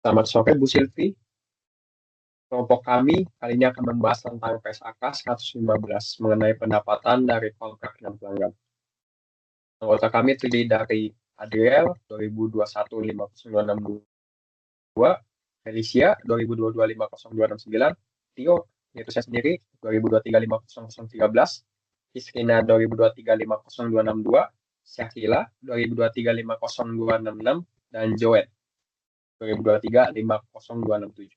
Selamat sore Bu Silvi, kelompok kami kali ini akan membahas tentang PSAK 115 mengenai pendapatan dari kontrak dengan pelanggan. Anggota kami terdiri dari Adriel 2021 50962, Felicia 2022 50269, Tio yaitu saya sendiri 2023 50013, Iskina 2023 50262, Syakila 2023 50266, dan Joet 2023 50267.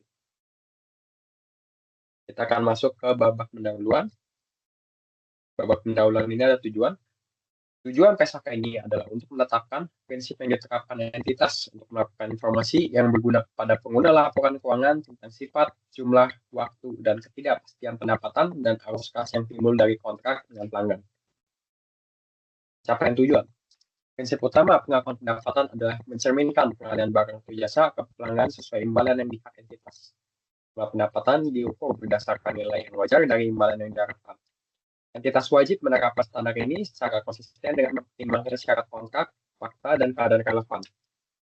Kita akan masuk ke babak pendahuluan. Babak pendahuluan ini ada tujuan. Tujuan PSAK ini adalah untuk menetapkan prinsip yang diterapkan entitas untuk melakukan informasi yang berguna kepada pengguna laporan keuangan tentang sifat, jumlah, waktu, dan ketidakpastian pendapatan dan arus kas yang timbul dari kontrak dengan pelanggan. Capaian tujuan. Prinsip utama pengakuan pendapatan adalah mencerminkan pengadaan barang atau jasa ke pelanggan sesuai imbalan yang dihak entitas. Jumlah pendapatan diukur berdasarkan nilai yang wajar dari imbalan yang diharapkan. Entitas wajib menerapkan standar ini secara konsisten dengan mempertimbangkan syarat kontrak, fakta, dan keadaan relevan.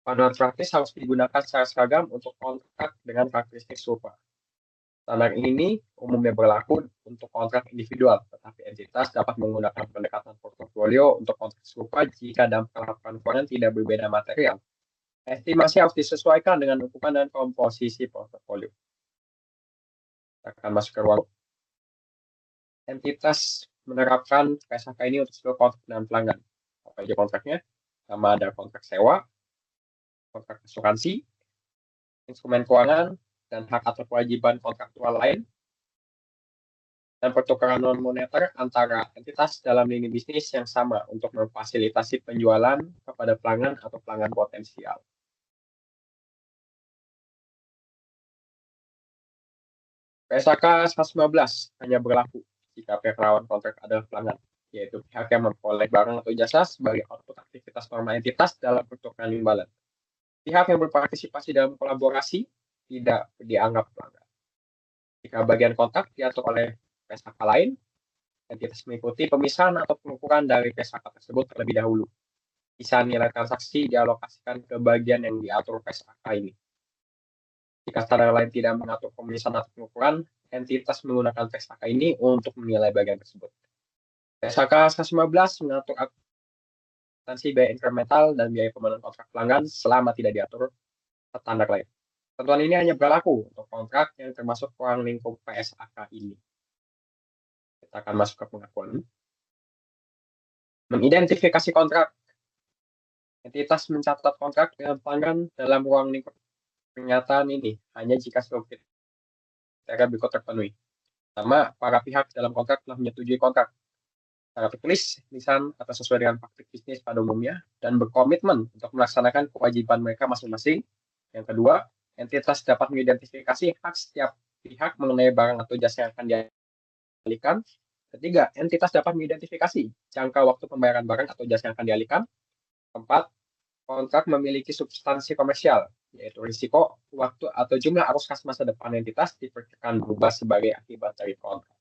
Panduan praktis harus digunakan secara seragam untuk kontrak dengan karakteristik serupa. Standar ini umumnya berlaku untuk kontrak individual, tetapi entitas dapat menggunakan pendekatan portofolio untuk kontrak serupa jika dalam laporan keuangan tidak berbeda material. Estimasi harus disesuaikan dengan ukuran dan komposisi portofolio. Kita akan masuk ke ruang. Entitas menerapkan PSAK ini untuk seluruh kontrak dengan pelanggan. Apa aja kontraknya? Sama ada kontrak sewa, kontrak asuransi, instrumen keuangan, dan hak atau kewajiban kontraktual lain, dan pertukaran non-moneter antara entitas dalam lini bisnis yang sama untuk memfasilitasi penjualan kepada pelanggan atau pelanggan potensial. PSAK 115 hanya berlaku jika pihak lawan kontrak adalah pelanggan, yaitu pihak yang memperoleh barang atau jasa sebagai output aktivitas norma entitas dalam pertukaran imbalan. Pihak yang berpartisipasi dalam kolaborasi tidak dianggap pelanggan. Jika bagian kontrak diatur oleh PSAK lain, entitas mengikuti pemisahan atau pengukuran dari PSAK tersebut terlebih dahulu. Bisa nilai transaksi dialokasikan ke bagian yang diatur PSAK ini. Jika standar lain tidak mengatur pemisahan atau pengukuran, entitas menggunakan PSAK ini untuk menilai bagian tersebut. PSAK 115 mengatur akuntansi biaya incremental dan biaya pemenuhan kontrak pelanggan selama tidak diatur standar lain. Ketentuan ini hanya berlaku untuk kontrak yang termasuk ruang lingkup PSAK ini. Kita akan masuk ke pengakuan. Mengidentifikasi kontrak. Entitas mencatat kontrak dengan pelanggan dalam ruang lingkup pernyataan ini hanya jika seluruh kriteria berikut terpenuhi. Pertama, para pihak dalam kontrak telah menyetujui kontrak secara tertulis, lisan, atau sesuai dengan praktik bisnis pada umumnya, dan berkomitmen untuk melaksanakan kewajiban mereka masing-masing. Yang kedua, entitas dapat mengidentifikasi hak setiap pihak mengenai barang atau jasa yang akan dialihkan. Ketiga, entitas dapat mengidentifikasi jangka waktu pembayaran barang atau jasa yang akan dialihkan. Keempat, kontrak memiliki substansi komersial, yaitu risiko, waktu, atau jumlah arus kas masa depan entitas diperkirakan berubah sebagai akibat dari kontrak.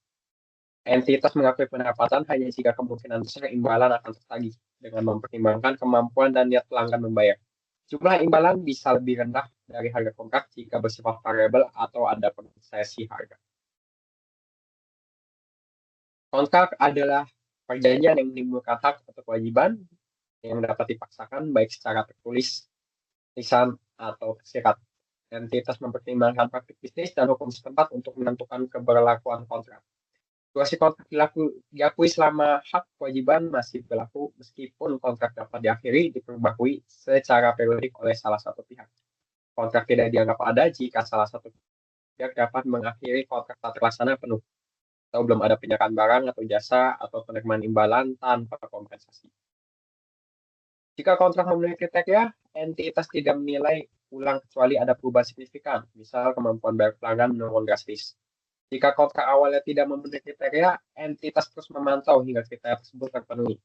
Entitas mengakui pendapatan hanya jika kemungkinan besar imbalan akan tertagih dengan mempertimbangkan kemampuan dan niat pelanggan membayar. Jumlah imbalan bisa lebih rendah dari harga kontrak jika bersifat variabel atau ada konsesi harga. Kontrak adalah perjanjian yang menimbulkan hak atau kewajiban yang dapat dipaksakan baik secara tertulis, lisan, atau tersirat. Entitas mempertimbangkan praktik bisnis dan hukum setempat untuk menentukan keberlakuan kontrak. Durasi kontrak diakui selama hak kewajiban masih berlaku meskipun kontrak dapat diakhiri diperbarui secara periodik oleh salah satu pihak. Kontrak tidak dianggap ada jika salah satu pihak dapat mengakhiri kontrak tak terlaksana penuh atau belum ada penyerahan barang atau jasa atau penerimaan imbalan tanpa kompensasi. Jika kontrak memenuhi kriteria, entitas tidak menilai ulang kecuali ada perubahan signifikan, misal kemampuan bayar pelanggan menurun drastis. Jika kontrak awalnya tidak memenuhi kriteria, entitas terus memantau hingga kriteria tersebut terpenuhi.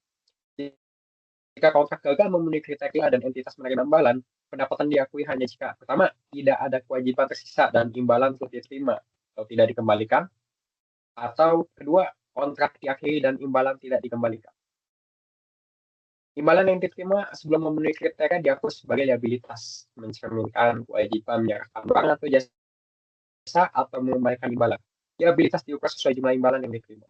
Jika kontrak gagal memenuhi kriteria dan entitas menerima imbalan, pendapatan diakui hanya jika pertama, tidak ada kewajiban tersisa dan imbalan telah diterima atau tidak dikembalikan, atau kedua, kontrak diakhiri dan imbalan tidak dikembalikan. Imbalan yang diterima sebelum memenuhi kriteria diakui sebagai liabilitas, mencerminkan kewajiban menyerahkan barang atau jasa atau mengembalikan imbalan. Liabilitas diukur sesuai jumlah imbalan yang diterima.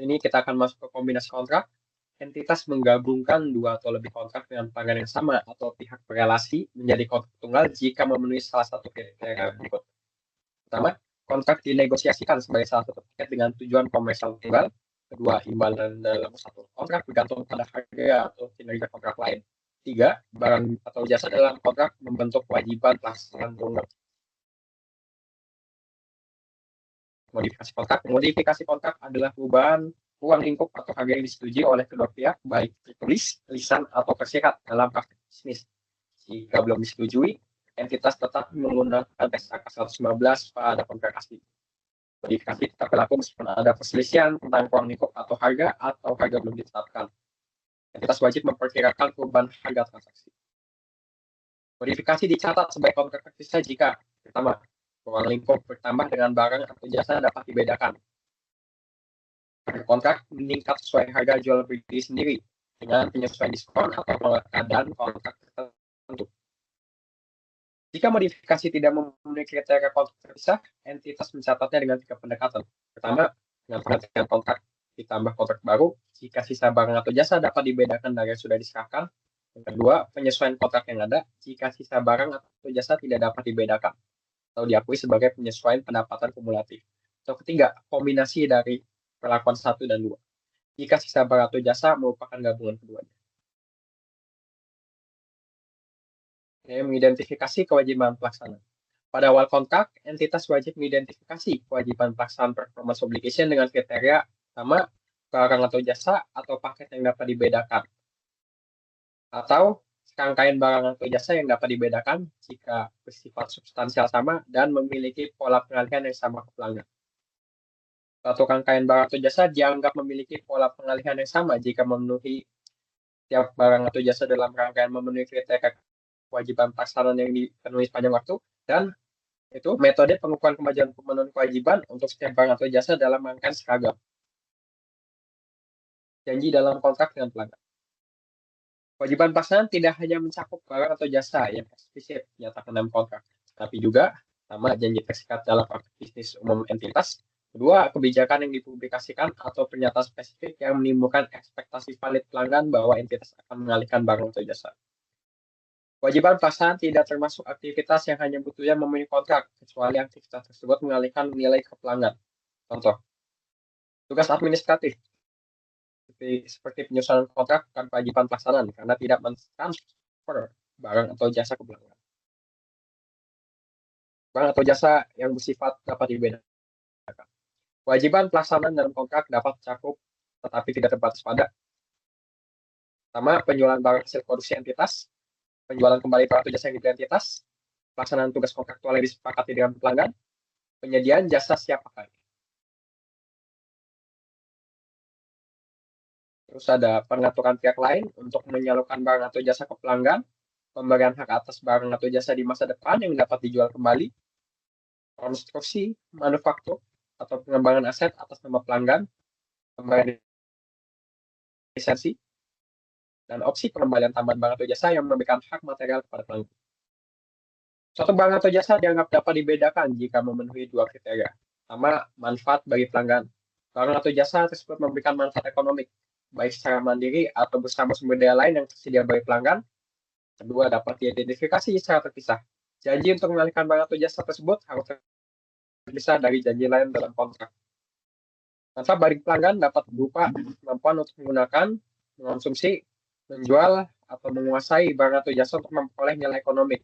Ini kita akan masuk ke kombinasi kontrak. Entitas menggabungkan dua atau lebih kontrak dengan pelanggan yang sama atau pihak berelasi menjadi kontrak tunggal jika memenuhi salah satu kriteria berikut. Pertama, kontrak dinegosiasikan sebagai salah satu paket dengan tujuan komersial tunggal. Kedua, imbalan dalam satu kontrak bergantung pada harga atau kinerja kontrak lain. Tiga, barang atau jasa dalam kontrak membentuk kewajiban pelaksanaan tunggal. Modifikasi kontrak adalah perubahan ruang lingkup atau harga yang disetujui oleh kedua pihak, baik tertulis, lisan, atau tersirat dalam praktik bisnis. Jika belum disetujui, entitas tetap menggunakan TSAK 115 pada kontrak asli. Modifikasi tetap berlaku meskipun ada perselisihan tentang ruang lingkup atau harga belum ditetapkan. Entitas wajib memperkirakan perubahan harga transaksi. Modifikasi dicatat sebagai kontrak terpisah jika pertama, ruang lingkup bertambah dengan barang atau jasa dapat dibedakan. Harga kontrak meningkat sesuai harga jual beli sendiri dengan penyesuaian diskon atau keadaan kontrak tertentu. Jika modifikasi tidak memenuhi kriteria kontrak terpisah, entitas mencatatnya dengan 3 pendekatan. Pertama, dengan pengertian kontrak ditambah kontrak baru jika sisa barang atau jasa dapat dibedakan dari yang sudah diserahkan. Yang kedua, penyesuaian kontrak yang ada jika sisa barang atau jasa tidak dapat dibedakan atau diakui sebagai penyesuaian pendapatan kumulatif. Atau ketiga, kombinasi dari perlakuan 1 dan 2. Jika sisa barang atau jasa merupakan gabungan keduanya. Mengidentifikasi kewajiban pelaksana. Pada awal kontrak, entitas wajib mengidentifikasi kewajiban pelaksanaan performance obligation dengan kriteria sama barang atau jasa atau paket yang dapat dibedakan. Atau rangkaian barang atau jasa yang dapat dibedakan jika bersifat substansial sama dan memiliki pola pengalihan yang sama ke pelanggan. Suatu rangkaian barang atau jasa dianggap memiliki pola pengalihan yang sama jika memenuhi tiap barang atau jasa dalam rangkaian memenuhi kriteria kewajiban pelaksanaan yang dipenuhi sepanjang waktu, dan itu metode pengukuran kemajuan pemenuhan kewajiban untuk setiap barang atau jasa dalam rangkaian seragam. Janji dalam kontrak dengan pelanggan. Kewajiban pelaksanaan tidak hanya mencakup barang atau jasa yang eksplisit dinyatakan dalam kontrak, tapi juga sama janji tersirat dalam praktik bisnis umum entitas. Kedua, kebijakan yang dipublikasikan atau pernyataan spesifik yang menimbulkan ekspektasi valid pelanggan bahwa entitas akan mengalihkan barang atau jasa. Kewajiban pelaksanaan tidak termasuk aktivitas yang hanya butuhnya memenuhi kontrak, kecuali aktivitas tersebut mengalihkan nilai ke pelanggan. Contoh, tugas administratif seperti penyusunan kontrak bukan kewajiban pelaksanaan karena tidak mentransfer barang atau jasa ke pelanggan. Barang atau jasa yang bersifat dapat dibedakan. Kewajiban pelaksanaan dalam kontrak dapat cakup tetapi tidak terbatas pada. Pertama, penjualan barang hasil produksi entitas, penjualan kembali barang atau jasa yang dibeli entitas, pelaksanaan tugas kontraktual yang disepakati dengan pelanggan, penyediaan jasa siap pakai. Terus ada pengaturan pihak lain untuk menyalurkan barang atau jasa ke pelanggan, pemberian hak atas barang atau jasa di masa depan yang dapat dijual kembali, konstruksi, manufaktur, atau pengembangan aset atas nama pelanggan, pemberian lisensi, dan opsi pengembalian tambahan barang atau jasa yang memberikan hak material kepada pelanggan. Suatu barang atau jasa dianggap dapat dibedakan jika memenuhi dua kriteria. Pertama, manfaat bagi pelanggan. Barang atau jasa tersebut memberikan manfaat ekonomi, baik secara mandiri atau bersama sumber daya lain yang tersedia bagi pelanggan. Kedua, dapat diidentifikasi secara terpisah. Janji untuk mengalihkan barang atau jasa tersebut harus terpisah dari janji lain dalam kontrak. Manfaat bagi pelanggan dapat berupa kemampuan untuk menggunakan, mengonsumsi, menjual, atau menguasai barang atau jasa untuk memperoleh nilai ekonomi.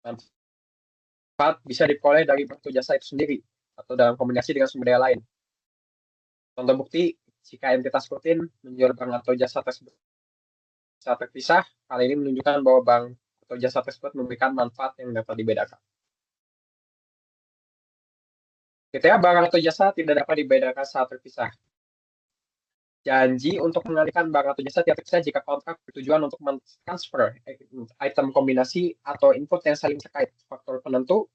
Manfaat bisa diperoleh dari barang atau jasa itu sendiri atau dalam kombinasi dengan sumber daya lain. Contoh bukti, jika entitas rutin menjual barang atau jasa tersebut secara terpisah, hal ini menunjukkan bahwa barang atau jasa tersebut memberikan manfaat yang dapat dibedakan. Kriteria barang atau jasa tidak dapat dibedakan secara terpisah. Janji untuk mengalihkan barang atau jasa tidak terpisah jika kontrak bertujuan untuk mentransfer item kombinasi atau input yang saling terkait. Faktor penentu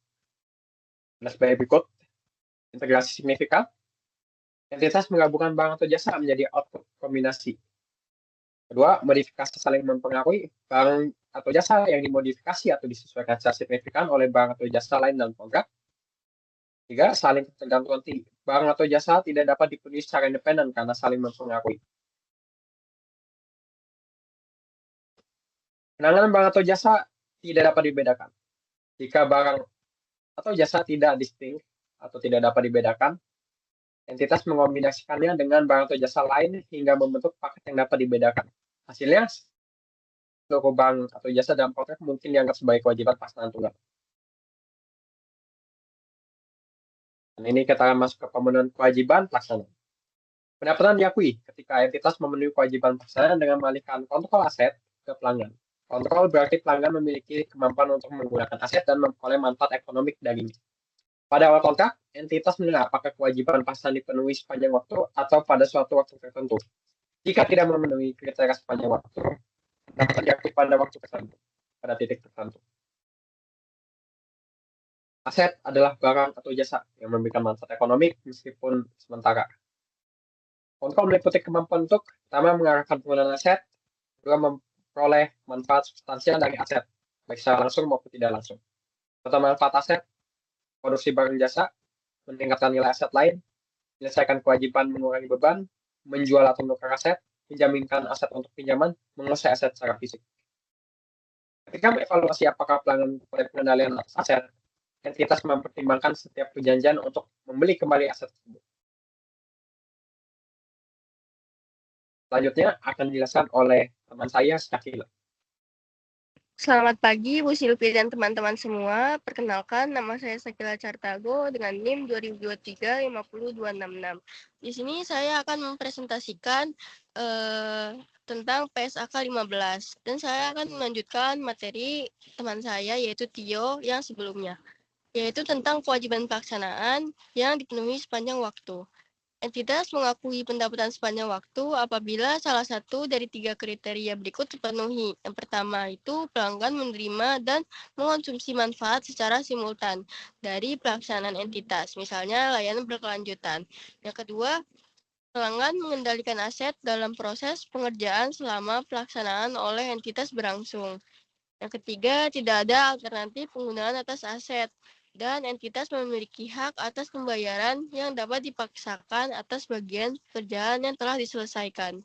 sebagai berikut: integrasi signifikan, Entitas menggabungkan barang atau jasa menjadi output kombinasi. Kedua, modifikasi saling mempengaruhi barang atau jasa yang dimodifikasi atau disesuaikan secara signifikan oleh barang atau jasa lain dalam program. Tiga, saling tergantung. Barang atau jasa tidak dapat dipenuhi secara independen karena saling mempengaruhi. Penanganan barang atau jasa tidak dapat dibedakan. Jika barang atau jasa tidak distinct atau tidak dapat dibedakan, entitas mengombinasikannya dengan barang atau jasa lain hingga membentuk paket yang dapat dibedakan. Hasilnya, seluruh barang atau jasa dalam kontrak mungkin dianggap sebagai kewajiban pasangan tunggal. Dan ini kita akan masuk ke pemenuhan kewajiban pelaksanaan. Pendapatan diakui ketika entitas memenuhi kewajiban pelaksanaan dengan mengalihkan kontrol aset ke pelanggan. Kontrol berarti pelanggan memiliki kemampuan untuk menggunakan aset dan memperoleh manfaat ekonomi darinya. Pada awal kontrak, entitas menilai apakah kewajiban pelaksanaan dipenuhi sepanjang waktu atau pada suatu waktu tertentu. Jika tidak memenuhi kriteria sepanjang waktu, dapat diakui pada waktu tertentu, pada titik tertentu. Aset adalah barang atau jasa yang memberikan manfaat ekonomi meskipun sementara. Kontrol meliputi kemampuan untuk pertama mengarahkan penggunaan aset, kedua memperoleh manfaat substansial dari aset, baik secara langsung maupun tidak langsung. Pertama, manfaat aset, produksi barang jasa, meningkatkan nilai aset lain, menyelesaikan kewajiban mengurangi beban, menjual atau menukar aset, menjaminkan aset untuk pinjaman, menguasai aset secara fisik. Ketika mengevaluasi apakah pelanggan memperoleh pengendalian atas aset, entitas mempertimbangkan setiap perjanjian untuk membeli kembali aset tersebut. Selanjutnya akan dijelaskan oleh teman saya, Syakila. Selamat pagi, Bu Silvi dan teman-teman semua. Perkenalkan, nama saya Syakila Cartago dengan NIM 2023-50266. Di sini saya akan mempresentasikan tentang PSAK 15 dan saya akan melanjutkan materi teman saya yaitu Tio yang sebelumnya, yaitu tentang kewajiban pelaksanaan yang dipenuhi sepanjang waktu. Entitas mengakui pendapatan sepanjang waktu apabila salah satu dari 3 kriteria berikut terpenuhi. Yang pertama itu pelanggan menerima dan mengonsumsi manfaat secara simultan dari pelaksanaan entitas, misalnya layanan berkelanjutan. Yang kedua, pelanggan mengendalikan aset dalam proses pengerjaan selama pelaksanaan oleh entitas berlangsung. Yang ketiga, tidak ada alternatif penggunaan atas aset dan entitas memiliki hak atas pembayaran yang dapat dipaksakan atas bagian pekerjaan yang telah diselesaikan.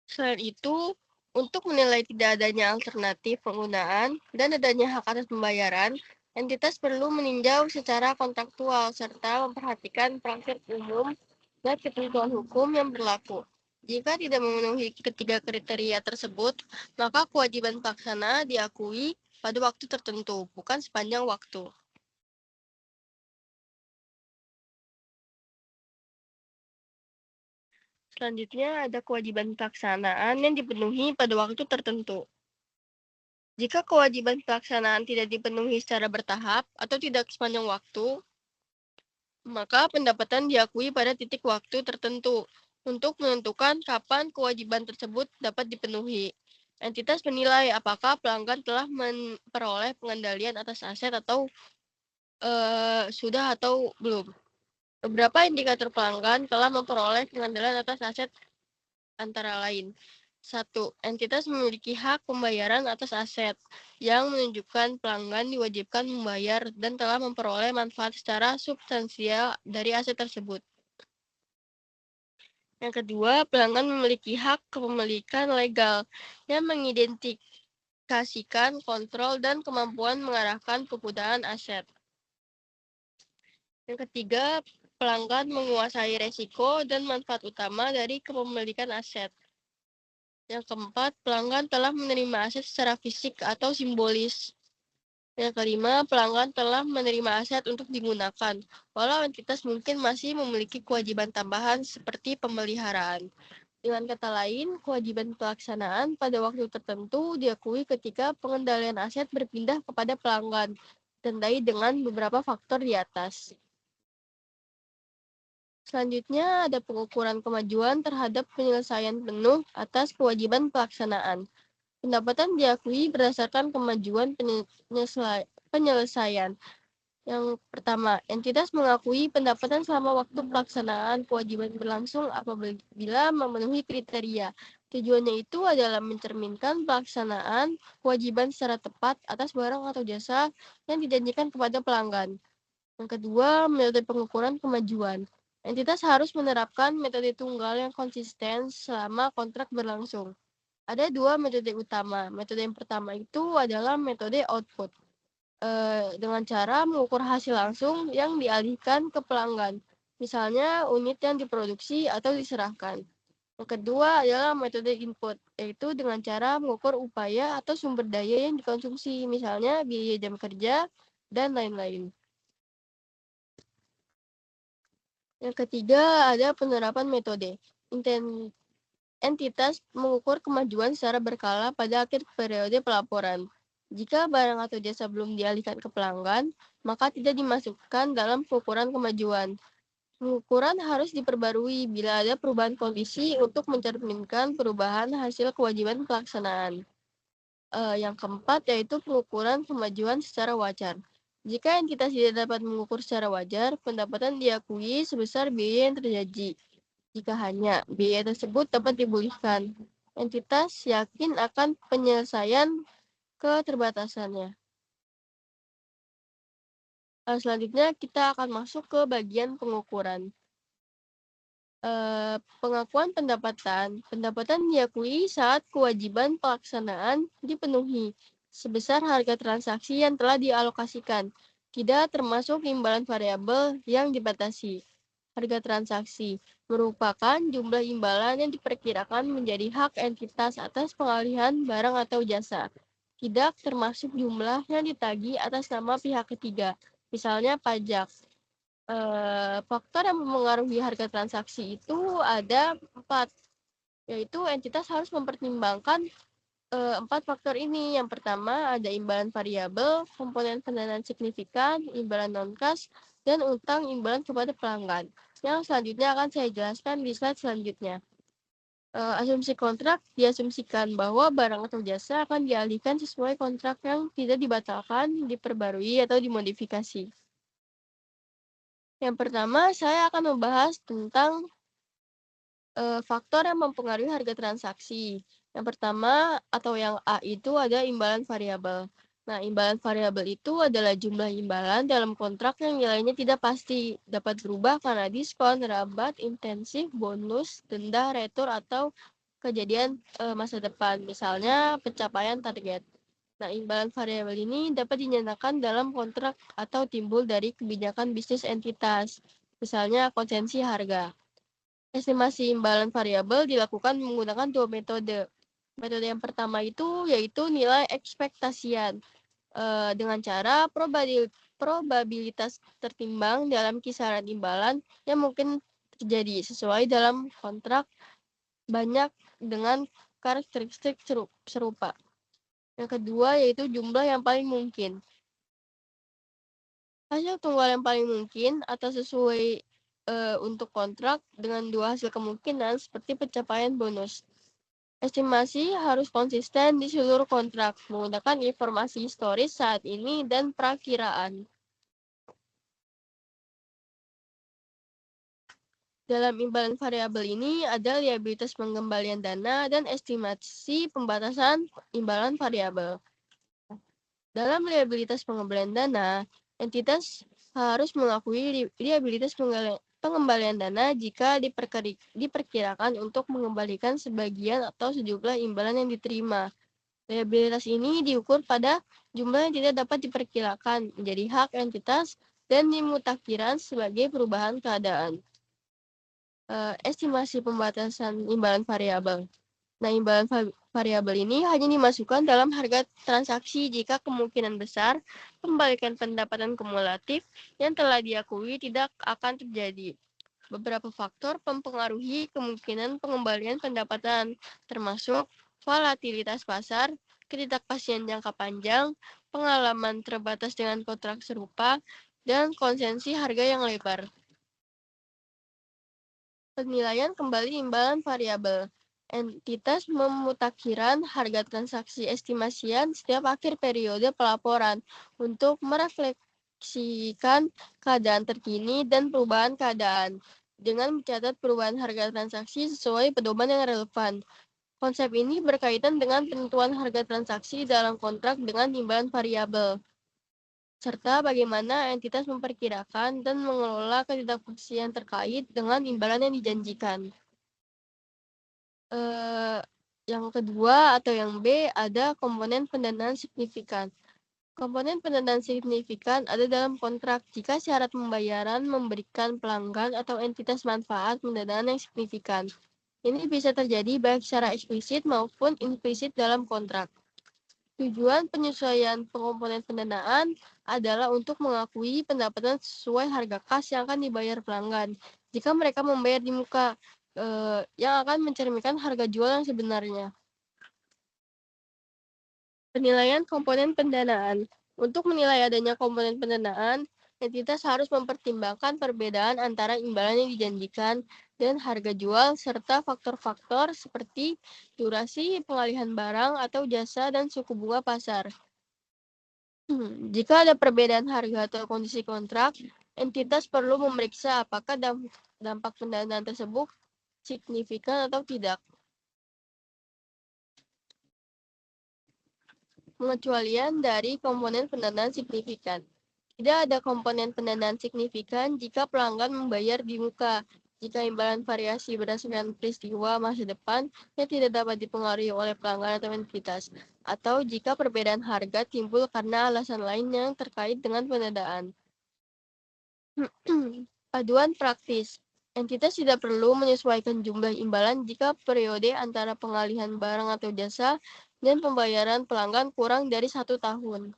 Selain itu, untuk menilai tidak adanya alternatif penggunaan dan adanya hak atas pembayaran, entitas perlu meninjau secara kontraktual serta memperhatikan praktik umum dan ketentuan hukum yang berlaku. Jika tidak memenuhi ketiga kriteria tersebut, maka kewajiban pelaksana diakui pada waktu tertentu, bukan sepanjang waktu. Selanjutnya ada kewajiban pelaksanaan yang dipenuhi pada waktu tertentu. Jika kewajiban pelaksanaan tidak dipenuhi secara bertahap atau tidak sepanjang waktu, maka pendapatan diakui pada titik waktu tertentu untuk menentukan kapan kewajiban tersebut dapat dipenuhi. Entitas menilai apakah pelanggan telah memperoleh pengendalian atas aset atau sudah atau belum. Beberapa indikator pelanggan telah memperoleh pengendalian atas aset antara lain. 1. Entitas memiliki hak pembayaran atas aset yang menunjukkan pelanggan diwajibkan membayar dan telah memperoleh manfaat secara substansial dari aset tersebut. Yang kedua, pelanggan memiliki hak kepemilikan legal yang mengidentifikasikan kontrol dan kemampuan mengarahkan penggunaan aset. Yang ketiga, pelanggan menguasai resiko dan manfaat utama dari kepemilikan aset. Yang keempat, pelanggan telah menerima aset secara fisik atau simbolis. Yang kelima, pelanggan telah menerima aset untuk digunakan, walau entitas mungkin masih memiliki kewajiban tambahan seperti pemeliharaan. Dengan kata lain, kewajiban pelaksanaan pada waktu tertentu diakui ketika pengendalian aset berpindah kepada pelanggan, ditandai dengan beberapa faktor di atas. Selanjutnya, ada pengukuran kemajuan terhadap penyelesaian penuh atas kewajiban pelaksanaan. Pendapatan diakui berdasarkan kemajuan penyelesaian. Yang pertama, entitas mengakui pendapatan selama waktu pelaksanaan kewajiban berlangsung apabila memenuhi kriteria. Tujuannya itu adalah mencerminkan pelaksanaan kewajiban secara tepat atas barang atau jasa yang dijanjikan kepada pelanggan. Yang kedua, metode pengukuran kemajuan. Entitas harus menerapkan metode tunggal yang konsisten selama kontrak berlangsung. Ada dua metode utama. Metode yang pertama itu adalah metode output, dengan cara mengukur hasil langsung yang dialihkan ke pelanggan, misalnya unit yang diproduksi atau diserahkan. Yang kedua adalah metode input, yaitu dengan cara mengukur upaya atau sumber daya yang dikonsumsi, misalnya biaya jam kerja, dan lain-lain. Yang ketiga ada penerapan metode. Entitas mengukur kemajuan secara berkala pada akhir periode pelaporan. Jika barang atau jasa belum dialihkan ke pelanggan, maka tidak dimasukkan dalam pengukuran kemajuan. Pengukuran harus diperbarui bila ada perubahan kondisi untuk mencerminkan perubahan hasil kewajiban pelaksanaan. Yang keempat yaitu pengukuran kemajuan secara wajar. Jika entitas tidak dapat mengukur secara wajar, pendapatan diakui sebesar biaya yang terjadi. Jika hanya biaya tersebut dapat dipulihkan, entitas yakin akan penyelesaian keterbatasannya. Selanjutnya kita akan masuk ke bagian pengukuran. Pengakuan pendapatan. Pendapatan diakui saat kewajiban pelaksanaan dipenuhi sebesar harga transaksi yang telah dialokasikan, tidak termasuk imbalan variabel yang dibatasi. Harga transaksi merupakan jumlah imbalan yang diperkirakan menjadi hak entitas atas pengalihan barang atau jasa, tidak termasuk jumlah yang ditagih atas nama pihak ketiga, misalnya pajak. Faktor yang mempengaruhi harga transaksi itu ada 4, yaitu entitas harus mempertimbangkan 4 faktor ini. Yang pertama ada imbalan variabel, komponen pendanaan signifikan, imbalan non-cash, dan utang imbalan kepada pelanggan. Yang selanjutnya akan saya jelaskan di slide selanjutnya. Asumsi kontrak diasumsikan bahwa barang atau jasa akan dialihkan sesuai kontrak yang tidak dibatalkan, diperbarui, atau dimodifikasi. Yang pertama, saya akan membahas tentang faktor yang mempengaruhi harga transaksi. Yang pertama atau yang A itu ada imbalan variabel. Nah, imbalan variabel itu adalah jumlah imbalan dalam kontrak yang nilainya tidak pasti, dapat berubah karena diskon, rabat, intensif, bonus, denda, retur, atau kejadian masa depan, misalnya pencapaian target. Nah, imbalan variabel ini dapat dinyatakan dalam kontrak atau timbul dari kebijakan bisnis entitas, misalnya konsensi harga. Estimasi imbalan variabel dilakukan menggunakan dua metode. Metode yang pertama itu yaitu nilai ekspektasian, dengan cara probabilitas tertimbang dalam kisaran imbalan yang mungkin terjadi sesuai dalam kontrak banyak dengan karakteristik serupa. Yang kedua yaitu jumlah yang paling mungkin. Hasil tunggal yang paling mungkin atau sesuai untuk kontrak dengan dua hasil kemungkinan seperti pencapaian bonus. Estimasi harus konsisten di seluruh kontrak, menggunakan informasi historis saat ini dan perakiraan. Dalam imbalan variabel ini ada liabilitas pengembalian dana dan estimasi pembatasan imbalan variabel. Dalam liabilitas pengembalian dana, entitas harus mengakui liabilitas pengembalian dana jika diperkirakan untuk mengembalikan sebagian atau sejumlah imbalan yang diterima. Liabilitas ini diukur pada jumlah yang tidak dapat diperkirakan menjadi hak entitas dan dimutakhiran sebagai perubahan keadaan. Estimasi pembatasan imbalan variabel. Nah, imbalan variabel ini hanya dimasukkan dalam harga transaksi jika kemungkinan besar pembalikan pendapatan kumulatif yang telah diakui tidak akan terjadi. Beberapa faktor mempengaruhi kemungkinan pengembalian pendapatan, termasuk volatilitas pasar, ketidakpastian jangka panjang, pengalaman terbatas dengan kontrak serupa, dan konsensi harga yang lebar. Penilaian kembali imbalan variabel. Entitas memutakhiran harga transaksi estimasian setiap akhir periode pelaporan untuk memproyeksikan keadaan terkini dan perubahan keadaan dengan mencatat perubahan harga transaksi sesuai pedoman yang relevan. Konsep ini berkaitan dengan penentuan harga transaksi dalam kontrak dengan imbalan variabel, serta bagaimana entitas memperkirakan dan mengelola ketidakpastian terkait dengan imbalan yang dijanjikan. Yang kedua atau yang B ada komponen pendanaan signifikan. Komponen pendanaan signifikan ada dalam kontrak jika syarat pembayaran memberikan pelanggan atau entitas manfaat pendanaan yang signifikan. Ini bisa terjadi baik secara eksplisit maupun implisit dalam kontrak. Tujuan penyesuaian komponen pendanaan adalah untuk mengakui pendapatan sesuai harga kas yang akan dibayar pelanggan jika mereka membayar di muka, yang akan mencerminkan harga jual yang sebenarnya. Penilaian komponen pendanaan. Untuk menilai adanya komponen pendanaan, entitas harus mempertimbangkan perbedaan antara imbalan yang dijanjikan dan harga jual serta faktor-faktor seperti durasi, pengalihan barang atau jasa, dan suku bunga pasar. Jika ada perbedaan harga atau kondisi kontrak, entitas perlu memeriksa apakah dampak pendanaan tersebut signifikan atau tidak. Pengecualian dari komponen pendanaan signifikan. Tidak ada komponen pendanaan signifikan jika pelanggan membayar di muka. Jika imbalan variasi berdasarkan peristiwa masa depan yang tidak dapat dipengaruhi oleh pelanggan atau entitas, atau jika perbedaan harga timbul karena alasan lain yang terkait dengan pendanaan. Paduan praktis. Entitas tidak perlu menyesuaikan jumlah imbalan jika periode antara pengalihan barang atau jasa dan pembayaran pelanggan kurang dari 1 tahun.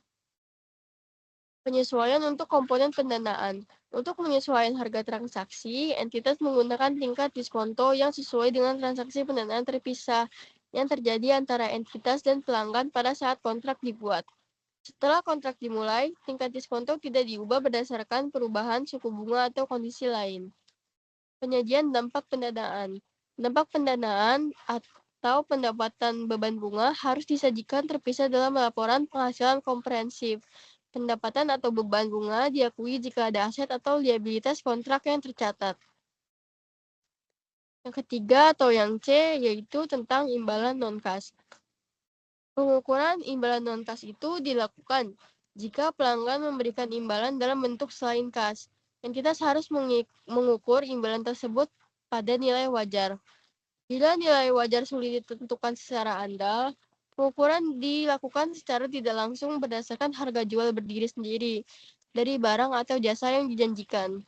Penyesuaian untuk komponen pendanaan. Untuk penyesuaian harga transaksi, entitas menggunakan tingkat diskonto yang sesuai dengan transaksi pendanaan terpisah yang terjadi antara entitas dan pelanggan pada saat kontrak dibuat. Setelah kontrak dimulai, tingkat diskonto tidak diubah berdasarkan perubahan suku bunga atau kondisi lain. Penyajian dampak pendanaan. Dampak pendanaan atau pendapatan beban bunga harus disajikan terpisah dalam laporan penghasilan komprehensif. Pendapatan atau beban bunga diakui jika ada aset atau liabilitas kontrak yang tercatat. Yang ketiga atau yang C yaitu tentang imbalan non-kas. Pengukuran imbalan non-kas itu dilakukan jika pelanggan memberikan imbalan dalam bentuk selain kas. Entitas harus mengukur imbalan tersebut pada nilai wajar. Bila nilai wajar sulit ditentukan secara andal, pengukuran dilakukan secara tidak langsung berdasarkan harga jual berdiri sendiri dari barang atau jasa yang dijanjikan.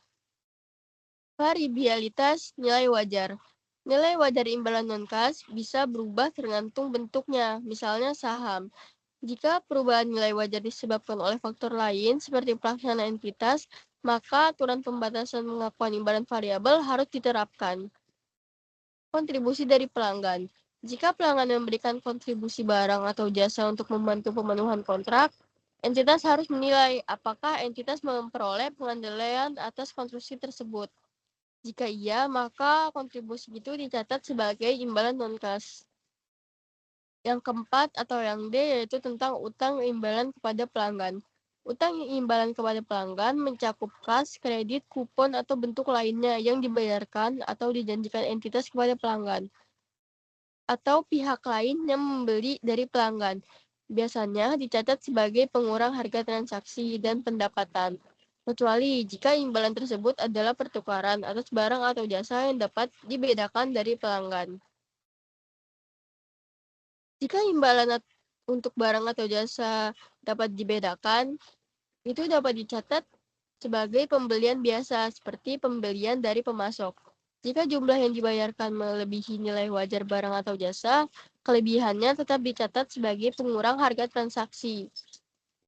Variabilitas nilai wajar. Nilai wajar imbalan non-kas bisa berubah tergantung bentuknya, misalnya saham. Jika perubahan nilai wajar disebabkan oleh faktor lain seperti pelaksanaan entitas, maka aturan pembatasan pengakuan imbalan variabel harus diterapkan. Kontribusi dari pelanggan. Jika pelanggan memberikan kontribusi barang atau jasa untuk membantu pemenuhan kontrak, entitas harus menilai apakah entitas memperoleh pengandaian atas kontribusi tersebut. Jika iya, maka kontribusi itu dicatat sebagai imbalan non-kas. Yang keempat atau yang D yaitu tentang utang imbalan kepada pelanggan. Utang imbalan kepada pelanggan mencakup kas, kredit, kupon, atau bentuk lainnya yang dibayarkan atau dijanjikan entitas kepada pelanggan atau pihak lain yang membeli dari pelanggan. Biasanya dicatat sebagai pengurang harga transaksi dan pendapatan, kecuali jika imbalan tersebut adalah pertukaran atas barang atau jasa yang dapat dibedakan dari pelanggan. Jika imbalan untuk barang atau jasa dapat dibedakan, itu dapat dicatat sebagai pembelian biasa, seperti pembelian dari pemasok. Jika jumlah yang dibayarkan melebihi nilai wajar barang atau jasa, kelebihannya tetap dicatat sebagai pengurang harga transaksi.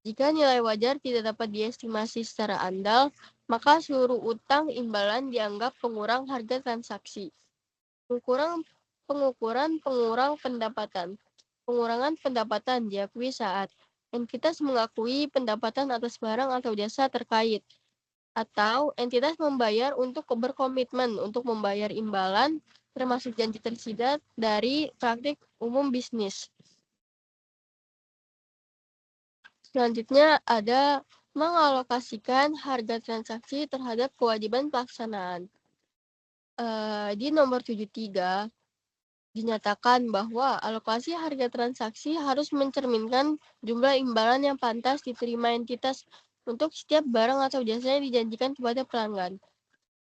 Jika nilai wajar tidak dapat diestimasi secara andal, maka seluruh utang imbalan dianggap pengurang harga transaksi. Pengukuran pengurang pendapatan. Pengurangan pendapatan diakui saat entitas mengakui pendapatan atas barang atau jasa terkait, atau entitas membayar untuk berkomitmen untuk membayar imbalan, termasuk janji tersidat dari praktik umum bisnis. Selanjutnya ada mengalokasikan harga transaksi terhadap kewajiban pelaksanaan. Di nomor 73 dinyatakan bahwa alokasi harga transaksi harus mencerminkan jumlah imbalan yang pantas diterima entitas untuk setiap barang atau jasa yang dijanjikan kepada pelanggan.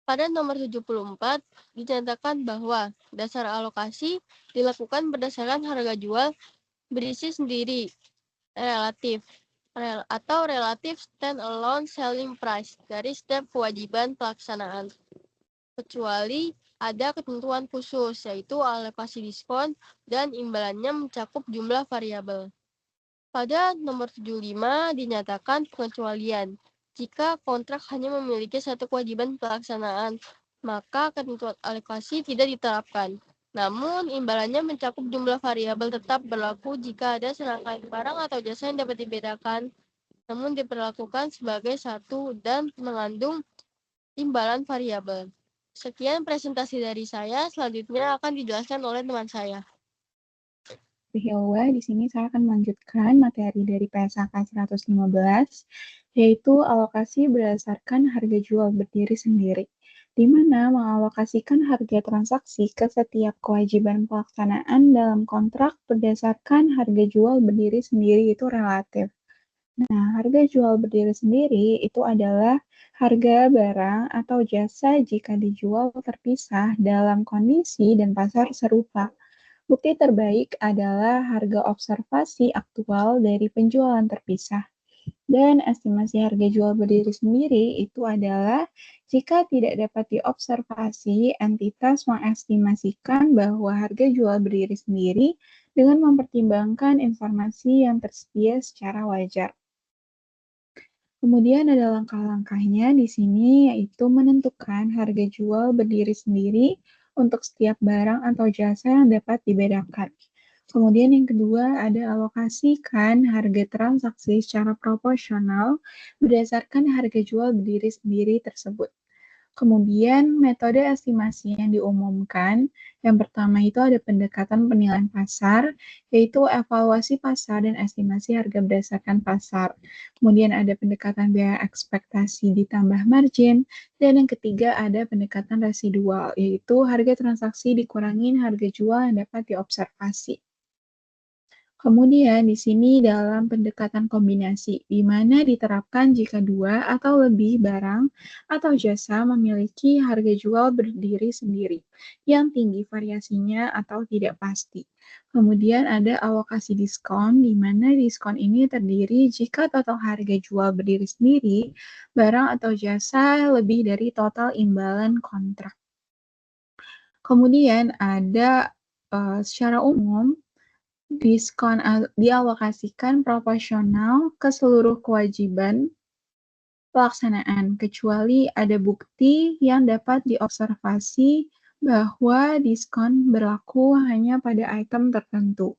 Pada nomor 74 dinyatakan bahwa dasar alokasi dilakukan berdasarkan harga jual berisi sendiri relatif atau relatif stand-alone selling price dari setiap kewajiban pelaksanaan, kecuali ada ketentuan khusus, yaitu alokasi diskon dan imbalannya mencakup jumlah variabel. Pada nomor 75 dinyatakan pengecualian. Jika kontrak hanya memiliki satu kewajiban pelaksanaan, maka ketentuan alokasi tidak diterapkan. Namun, imbalannya mencakup jumlah variabel tetap berlaku jika ada serangkaian barang atau jasa yang dapat dibedakan, namun diperlakukan sebagai satu dan mengandung imbalan variabel. Sekian presentasi dari saya, selanjutnya akan dijelaskan oleh teman saya. Bahwa di sini saya akan melanjutkan materi dari PSAK 115, yaitu alokasi berdasarkan harga jual berdiri sendiri, di mana mengalokasikan harga transaksi ke setiap kewajiban pelaksanaan dalam kontrak berdasarkan harga jual berdiri sendiri itu relatif. Nah, harga jual berdiri sendiri itu adalah harga barang atau jasa jika dijual terpisah dalam kondisi dan pasar serupa. Bukti terbaik adalah harga observasi aktual dari penjualan terpisah. Dan estimasi harga jual berdiri sendiri itu adalah jika tidak dapat diobservasi, entitas mengestimasikan bahwa harga jual berdiri sendiri dengan mempertimbangkan informasi yang tersedia secara wajar. Kemudian ada langkah-langkahnya di sini, yaitu menentukan harga jual berdiri sendiri untuk setiap barang atau jasa yang dapat dibedakan. Kemudian yang kedua ada alokasikan harga transaksi secara proporsional berdasarkan harga jual berdiri sendiri tersebut. Kemudian metode estimasi yang diumumkan, yang pertama itu ada pendekatan penilaian pasar, yaitu evaluasi pasar dan estimasi harga berdasarkan pasar. Kemudian ada pendekatan biaya ekspektasi ditambah margin, dan yang ketiga ada pendekatan residual, yaitu harga transaksi dikurangi harga jual yang dapat diobservasi. Kemudian di sini dalam pendekatan kombinasi, di mana diterapkan jika dua atau lebih barang atau jasa memiliki harga jual berdiri sendiri, yang tinggi variasinya atau tidak pasti. Kemudian ada alokasi diskon, di mana diskon ini terdiri jika total harga jual berdiri sendiri, barang atau jasa lebih dari total imbalan kontrak. Kemudian ada secara umum, diskon dialokasikan proporsional ke seluruh kewajiban pelaksanaan, kecuali ada bukti yang dapat diobservasi bahwa diskon berlaku hanya pada item tertentu.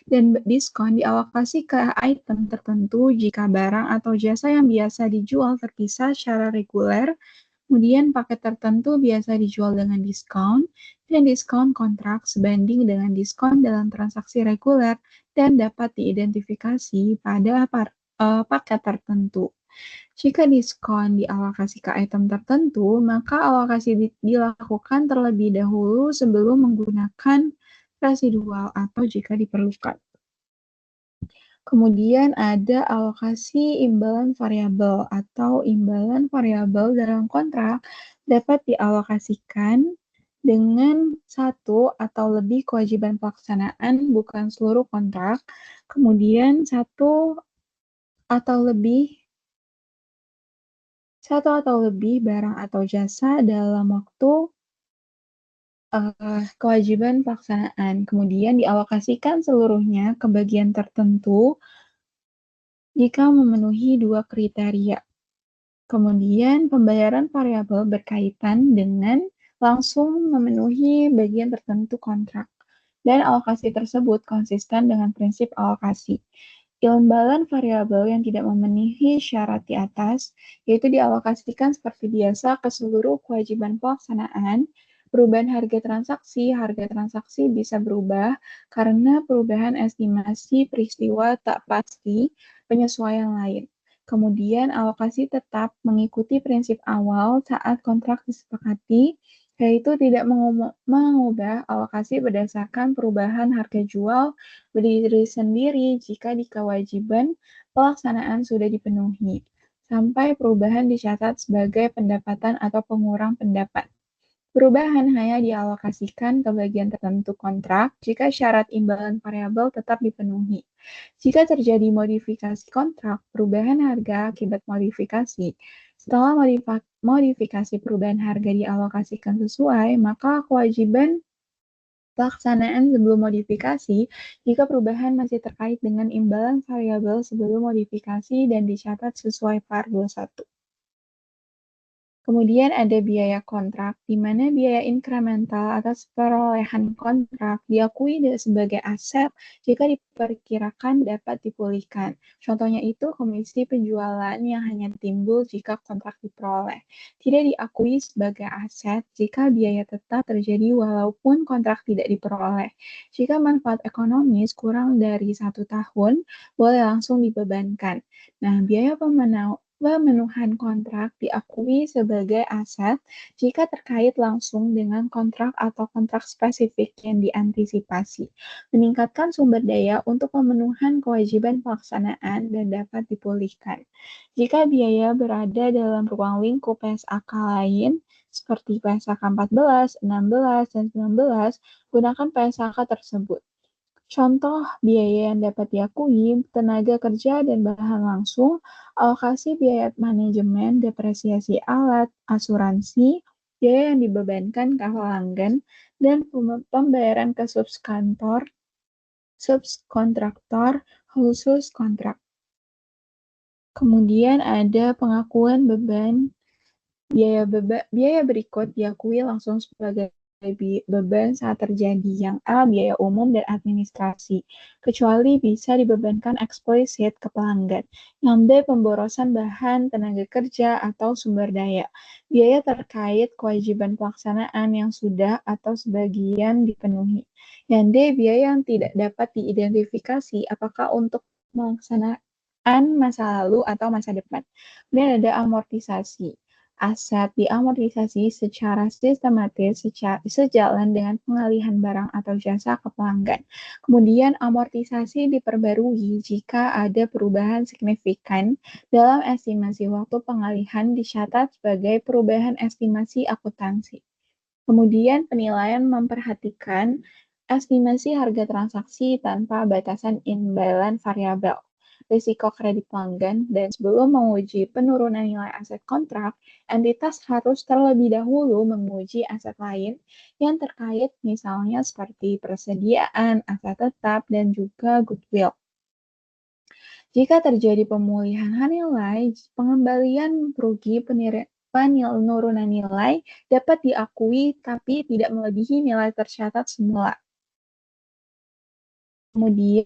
Dan diskon dialokasi ke item tertentu jika barang atau jasa yang biasa dijual terpisah secara reguler, kemudian paket tertentu biasa dijual dengan diskon, dan diskon kontrak sebanding dengan diskon dalam transaksi reguler dan dapat diidentifikasi pada paket tertentu. Jika diskon dialokasi ke item tertentu, maka alokasi dilakukan terlebih dahulu sebelum menggunakan residual atau jika diperlukan. Kemudian ada alokasi imbalan variabel atau imbalan variabel dalam kontrak dapat dialokasikan dengan satu atau lebih kewajiban pelaksanaan, bukan seluruh kontrak. Kemudian satu atau lebih barang atau jasa dalam waktu kewajiban pelaksanaan. Kemudian dialokasikan seluruhnya ke bagian tertentu jika memenuhi dua kriteria. Kemudian pembayaran variabel berkaitan dengan langsung memenuhi bagian tertentu kontrak. Dan alokasi tersebut konsisten dengan prinsip alokasi. Imbalan variabel yang tidak memenuhi syarat di atas, yaitu dialokasikan seperti biasa ke seluruh kewajiban pelaksanaan. Perubahan harga transaksi bisa berubah karena perubahan estimasi peristiwa tak pasti penyesuaian lain. Kemudian alokasi tetap mengikuti prinsip awal saat kontrak disepakati, yaitu tidak mengubah alokasi berdasarkan perubahan harga jual berdiri sendiri jika di kewajiban pelaksanaan sudah dipenuhi, sampai perubahan dicatat sebagai pendapatan atau pengurang pendapat. Perubahan hanya dialokasikan ke bagian tertentu kontrak jika syarat imbalan variabel tetap dipenuhi. Jika terjadi modifikasi kontrak, perubahan harga akibat modifikasi. Setelah modifikasi perubahan harga dialokasikan sesuai, maka kewajiban pelaksanaan sebelum modifikasi jika perubahan masih terkait dengan imbalan variabel sebelum modifikasi dan dicatat sesuai PAR 21. Kemudian ada biaya kontrak, di mana biaya inkremental atas perolehan kontrak diakui sebagai aset jika diperkirakan dapat dipulihkan. Contohnya itu komisi penjualan yang hanya timbul jika kontrak diperoleh. Tidak diakui sebagai aset jika biaya tetap terjadi walaupun kontrak tidak diperoleh. Jika manfaat ekonomis kurang dari 1 tahun, boleh langsung dibebankan. Nah, biaya pemenuhan kontrak diakui sebagai aset jika terkait langsung dengan kontrak atau kontrak spesifik yang diantisipasi, meningkatkan sumber daya untuk pemenuhan kewajiban pelaksanaan dan dapat dipulihkan. Jika biaya berada dalam ruang lingkup PSAK lain, seperti PSAK 14, 16, dan 19, gunakan PSAK tersebut. Contoh biaya yang dapat diakui, tenaga kerja dan bahan langsung, alokasi biaya manajemen, depresiasi alat, asuransi, biaya yang dibebankan ke pelanggan, dan pembayaran ke subkontraktor khusus kontrak. Kemudian ada pengakuan beban. Biaya berikut diakui langsung sebagai beban saat terjadi, yang A. Biaya umum dan administrasi, kecuali bisa dibebankan eksplisit ke pelanggan. Yang B. Pemborosan bahan, tenaga kerja, atau sumber daya. Biaya terkait kewajiban pelaksanaan yang sudah atau sebagian dipenuhi. Yang D. Biaya yang tidak dapat diidentifikasi apakah untuk pelaksanaan masa lalu atau masa depan. Kemudian ada amortisasi. Aset diamortisasi secara sistematis sejalan dengan pengalihan barang atau jasa ke pelanggan. Kemudian amortisasi diperbarui jika ada perubahan signifikan dalam estimasi waktu pengalihan dicatat sebagai perubahan estimasi akuntansi. Kemudian penilaian memperhatikan estimasi harga transaksi tanpa batasan imbalan variabel, risiko kredit pelanggan, dan sebelum menguji penurunan nilai aset kontrak, entitas harus terlebih dahulu menguji aset lain yang terkait, misalnya seperti persediaan, aset tetap, dan juga goodwill. Jika terjadi pemulihan nilai, pengembalian rugi penurunan nilai dapat diakui tapi tidak melebihi nilai tercatat semula. Kemudian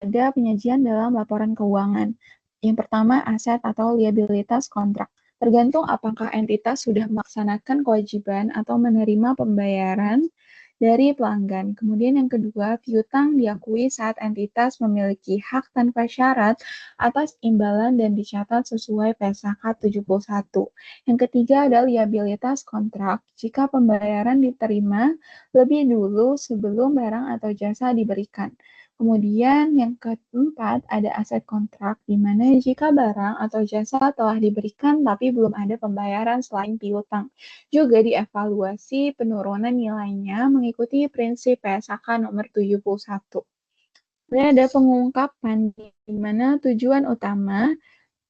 ada penyajian dalam laporan keuangan. Yang pertama, aset atau liabilitas kontrak. Tergantung apakah entitas sudah melaksanakan kewajiban atau menerima pembayaran dari pelanggan. Kemudian yang kedua, piutang diakui saat entitas memiliki hak tanpa syarat atas imbalan dan dicatat sesuai PSAK 71. Yang ketiga ada liabilitas kontrak jika pembayaran diterima lebih dulu sebelum barang atau jasa diberikan. Kemudian yang keempat ada aset kontrak, di mana jika barang atau jasa telah diberikan tapi belum ada pembayaran selain piutang. Juga dievaluasi penurunan nilainya mengikuti prinsip PSAK nomor 71. Kemudian ada pengungkapan, di mana tujuan utama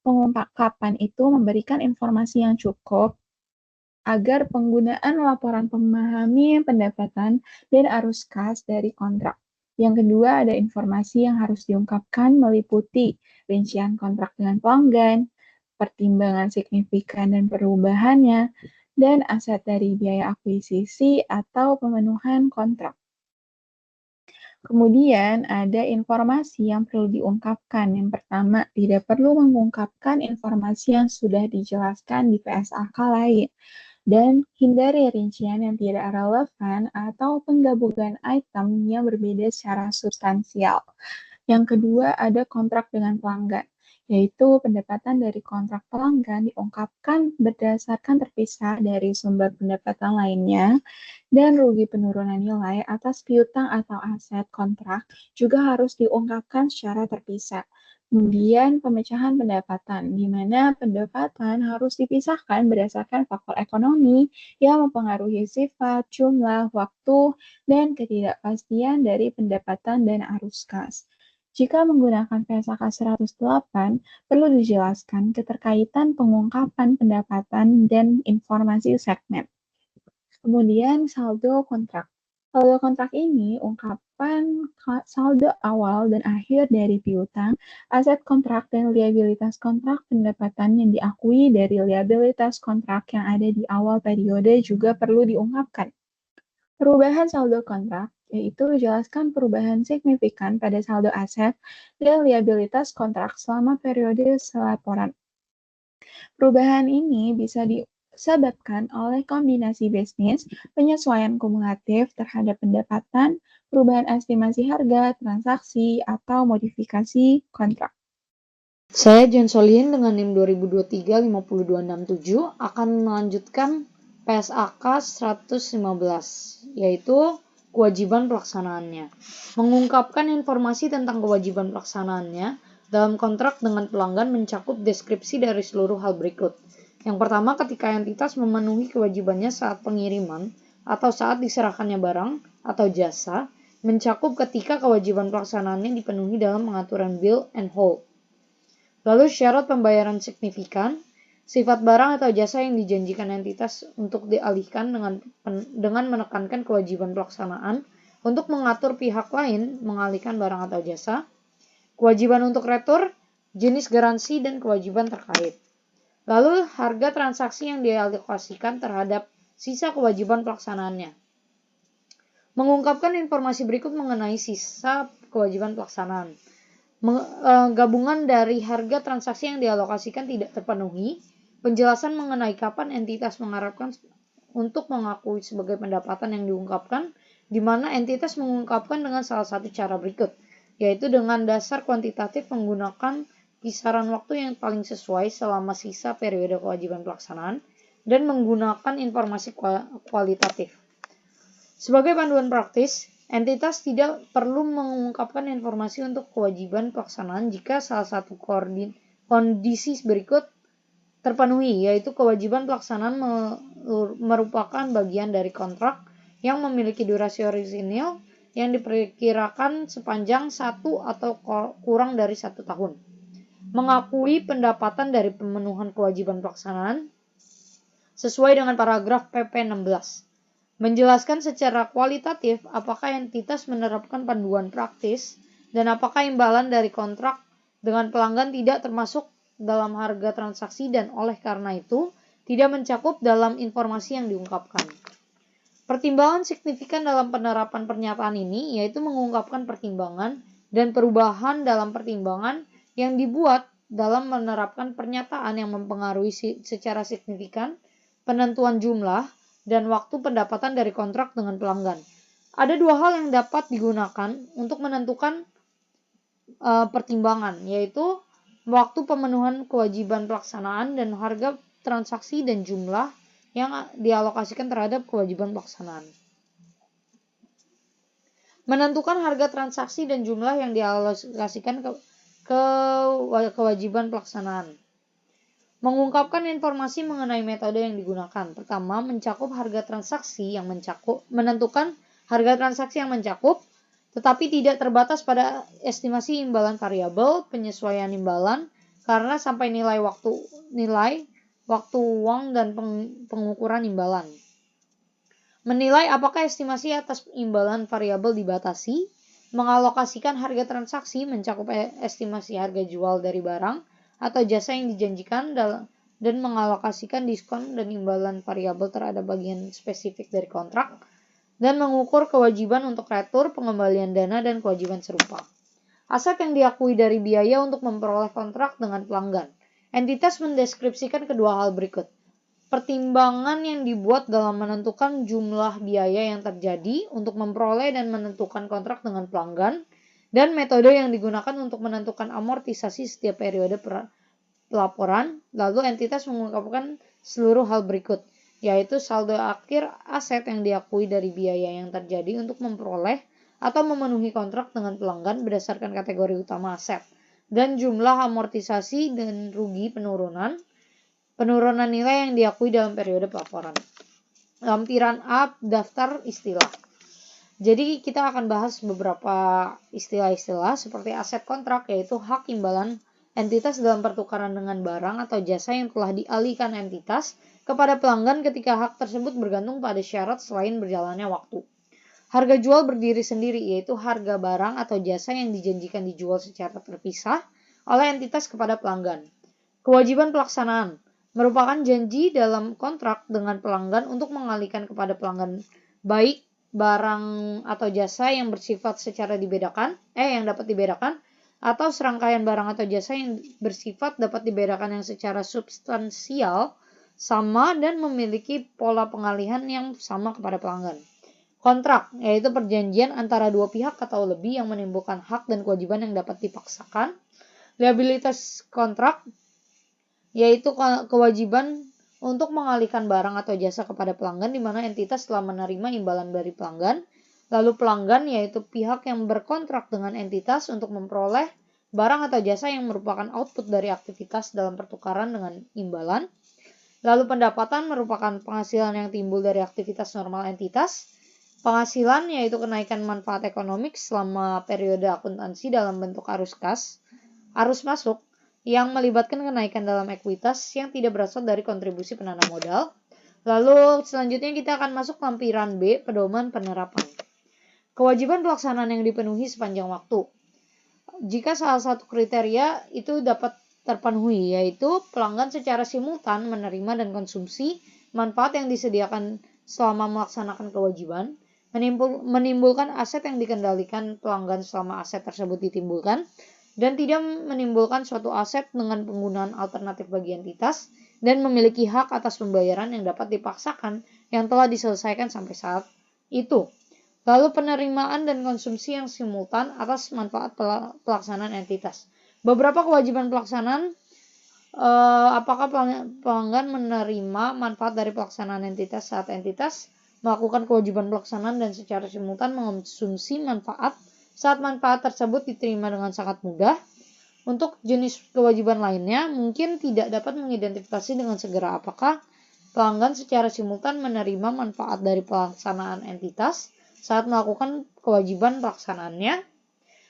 pengungkapan itu memberikan informasi yang cukup agar penggunaan laporan memahami pendapatan dan arus kas dari kontrak. Yang kedua, ada informasi yang harus diungkapkan meliputi rincian kontrak dengan pelanggan, pertimbangan signifikan dan perubahannya, dan aset dari biaya akuisisi atau pemenuhan kontrak. Kemudian ada informasi yang perlu diungkapkan. Yang pertama, tidak perlu mengungkapkan informasi yang sudah dijelaskan di PSAK lain. Dan hindari rincian yang tidak relevan atau penggabungan item yang berbeda secara substansial. Yang kedua, ada kontrak dengan pelanggan. yaitu pendapatan dari kontrak pelanggan diungkapkan berdasarkan terpisah dari sumber pendapatan lainnya, dan rugi penurunan nilai atas piutang atau aset kontrak juga harus diungkapkan secara terpisah. Kemudian pemecahan pendapatan, di mana pendapatan harus dipisahkan berdasarkan faktor ekonomi yang mempengaruhi sifat, jumlah, waktu, dan ketidakpastian dari pendapatan dan arus kas. Jika menggunakan PSAK 108, perlu dijelaskan keterkaitan pengungkapan pendapatan dan informasi segmen. Kemudian saldo kontrak. Saldo kontrak ini ungkapan saldo awal dan akhir dari piutang, aset kontrak, dan liabilitas kontrak pendapatan yang diakui dari liabilitas kontrak yang ada di awal periode juga perlu diungkapkan. Perubahan saldo kontrak yaitu jelaskan perubahan signifikan pada saldo aset dan liabilitas kontrak selama periode selaporan. Perubahan ini bisa disebabkan oleh kombinasi bisnis, penyesuaian kumulatif terhadap pendapatan, perubahan estimasi harga, transaksi, atau modifikasi kontrak. Saya John Solihin dengan NIM 2023-52267 akan melanjutkan PSAK 115, yaitu kewajiban pelaksanaannya. Mengungkapkan informasi tentang kewajiban pelaksanaannya dalam kontrak dengan pelanggan mencakup deskripsi dari seluruh hal berikut. Yang pertama, ketika entitas memenuhi kewajibannya saat pengiriman atau saat diserahkannya barang atau jasa, mencakup ketika kewajiban pelaksanaannya dipenuhi dalam pengaturan bill and hold. Lalu syarat pembayaran signifikan, sifat barang atau jasa yang dijanjikan entitas untuk dialihkan dengan menekankan kewajiban pelaksanaan untuk mengatur pihak lain mengalihkan barang atau jasa, kewajiban untuk retur, jenis garansi, dan kewajiban terkait. Lalu harga transaksi yang dialokasikan terhadap sisa kewajiban pelaksanaannya. Mengungkapkan informasi berikut mengenai sisa kewajiban pelaksanaan. Gabungan dari harga transaksi yang dialokasikan tidak terpenuhi, penjelasan mengenai kapan entitas mengharapkan untuk mengakui sebagai pendapatan yang diungkapkan, di mana entitas mengungkapkan dengan salah satu cara berikut, yaitu dengan dasar kuantitatif menggunakan kisaran waktu yang paling sesuai selama sisa periode kewajiban pelaksanaan, dan menggunakan informasi kualitatif. Sebagai panduan praktis, entitas tidak perlu mengungkapkan informasi untuk kewajiban pelaksanaan jika salah satu kondisi berikut terpenuhi, yaitu kewajiban pelaksanaan merupakan bagian dari kontrak yang memiliki durasi orisinil yang diperkirakan sepanjang 1 atau kurang dari 1 tahun. Mengakui pendapatan dari pemenuhan kewajiban pelaksanaan sesuai dengan paragraf PP 16. Menjelaskan secara kualitatif apakah entitas menerapkan panduan praktis dan apakah imbalan dari kontrak dengan pelanggan tidak termasuk dalam harga transaksi dan oleh karena itu tidak mencakup dalam informasi yang diungkapkan. Pertimbangan signifikan dalam penerapan pernyataan ini yaitu mengungkapkan pertimbangan dan perubahan dalam pertimbangan yang dibuat dalam menerapkan pernyataan yang mempengaruhi secara signifikan penentuan jumlah dan waktu pendapatan dari kontrak dengan pelanggan. Ada dua hal yang dapat digunakan untuk menentukan pertimbangan, yaitu waktu pemenuhan kewajiban pelaksanaan dan harga transaksi dan jumlah yang dialokasikan terhadap kewajiban pelaksanaan. Menentukan harga transaksi dan jumlah yang dialokasikan ke kewajiban pelaksanaan. Mengungkapkan informasi mengenai metode yang digunakan. Pertama, mencakup harga transaksi yang menentukan harga transaksi yang mencakup, tetapi tidak terbatas pada estimasi imbalan variabel, penyesuaian imbalan, karena sampai nilai waktu uang dan pengukuran imbalan. Menilai apakah estimasi atas imbalan variabel dibatasi, mengalokasikan harga transaksi mencakup estimasi harga jual dari barang atau jasa yang dijanjikan dan mengalokasikan diskon dan imbalan variabel terhadap bagian spesifik dari kontrak, dan mengukur kewajiban untuk retur, pengembalian dana, dan kewajiban serupa. Aset yang diakui dari biaya untuk memperoleh kontrak dengan pelanggan. Entitas mendeskripsikan kedua hal berikut. Pertimbangan yang dibuat dalam menentukan jumlah biaya yang terjadi untuk memperoleh dan menentukan kontrak dengan pelanggan, dan metode yang digunakan untuk menentukan amortisasi setiap periode pelaporan. Lalu entitas mengungkapkan seluruh hal berikut, yaitu saldo akhir aset yang diakui dari biaya yang terjadi untuk memperoleh atau memenuhi kontrak dengan pelanggan berdasarkan kategori utama aset, dan jumlah amortisasi dan rugi penurunan nilai yang diakui dalam periode pelaporan. Lampiran A, daftar istilah. Jadi kita akan bahas beberapa istilah-istilah seperti aset kontrak, yaitu hak imbalan entitas dalam pertukaran dengan barang atau jasa yang telah dialihkan entitas kepada pelanggan ketika hak tersebut bergantung pada syarat selain berjalannya waktu. Harga jual berdiri sendiri, yaitu harga barang atau jasa yang dijanjikan dijual secara terpisah oleh entitas kepada pelanggan. Kewajiban pelaksanaan merupakan janji dalam kontrak dengan pelanggan untuk mengalihkan kepada pelanggan baik barang atau jasa yang bersifat secara yang dapat dibedakan, atau serangkaian barang atau jasa yang bersifat dapat dibedakan yang secara substansial sama dan memiliki pola pengalihan yang sama kepada pelanggan. Kontrak, yaitu perjanjian antara dua pihak atau lebih yang menimbulkan hak dan kewajiban yang dapat dipaksakan. Liabilitas kontrak, yaitu kewajiban untuk mengalihkan barang atau jasa kepada pelanggan di mana entitas telah menerima imbalan dari pelanggan. Lalu pelanggan, yaitu pihak yang berkontrak dengan entitas untuk memperoleh barang atau jasa yang merupakan output dari aktivitas dalam pertukaran dengan imbalan. Lalu pendapatan merupakan penghasilan yang timbul dari aktivitas normal entitas. Penghasilan, yaitu kenaikan manfaat ekonomik selama periode akuntansi dalam bentuk arus masuk, yang melibatkan kenaikan dalam ekuitas yang tidak berasal dari kontribusi penanam modal. Lalu selanjutnya kita akan masuk lampiran B, pedoman penerapan. Kewajiban pelaksanaan yang dipenuhi sepanjang waktu. Jika salah satu kriteria itu dapat terpenuhi, yaitu pelanggan secara simultan menerima dan konsumsi manfaat yang disediakan selama melaksanakan kewajiban, menimbulkan aset yang dikendalikan pelanggan selama aset tersebut ditimbulkan, dan tidak menimbulkan suatu aset dengan penggunaan alternatif bagi entitas, dan memiliki hak atas pembayaran yang dapat dipaksakan yang telah diselesaikan sampai saat itu. Lalu penerimaan dan konsumsi yang simultan atas manfaat pelaksanaan entitas. Beberapa kewajiban pelaksanaan, apakah pelanggan menerima manfaat dari pelaksanaan entitas saat entitas melakukan kewajiban pelaksanaan dan secara simultan mengonsumsi manfaat saat manfaat tersebut diterima dengan sangat mudah. Untuk jenis kewajiban lainnya, mungkin tidak dapat mengidentifikasi dengan segera apakah pelanggan secara simultan menerima manfaat dari pelaksanaan entitas saat melakukan kewajiban pelaksanaannya.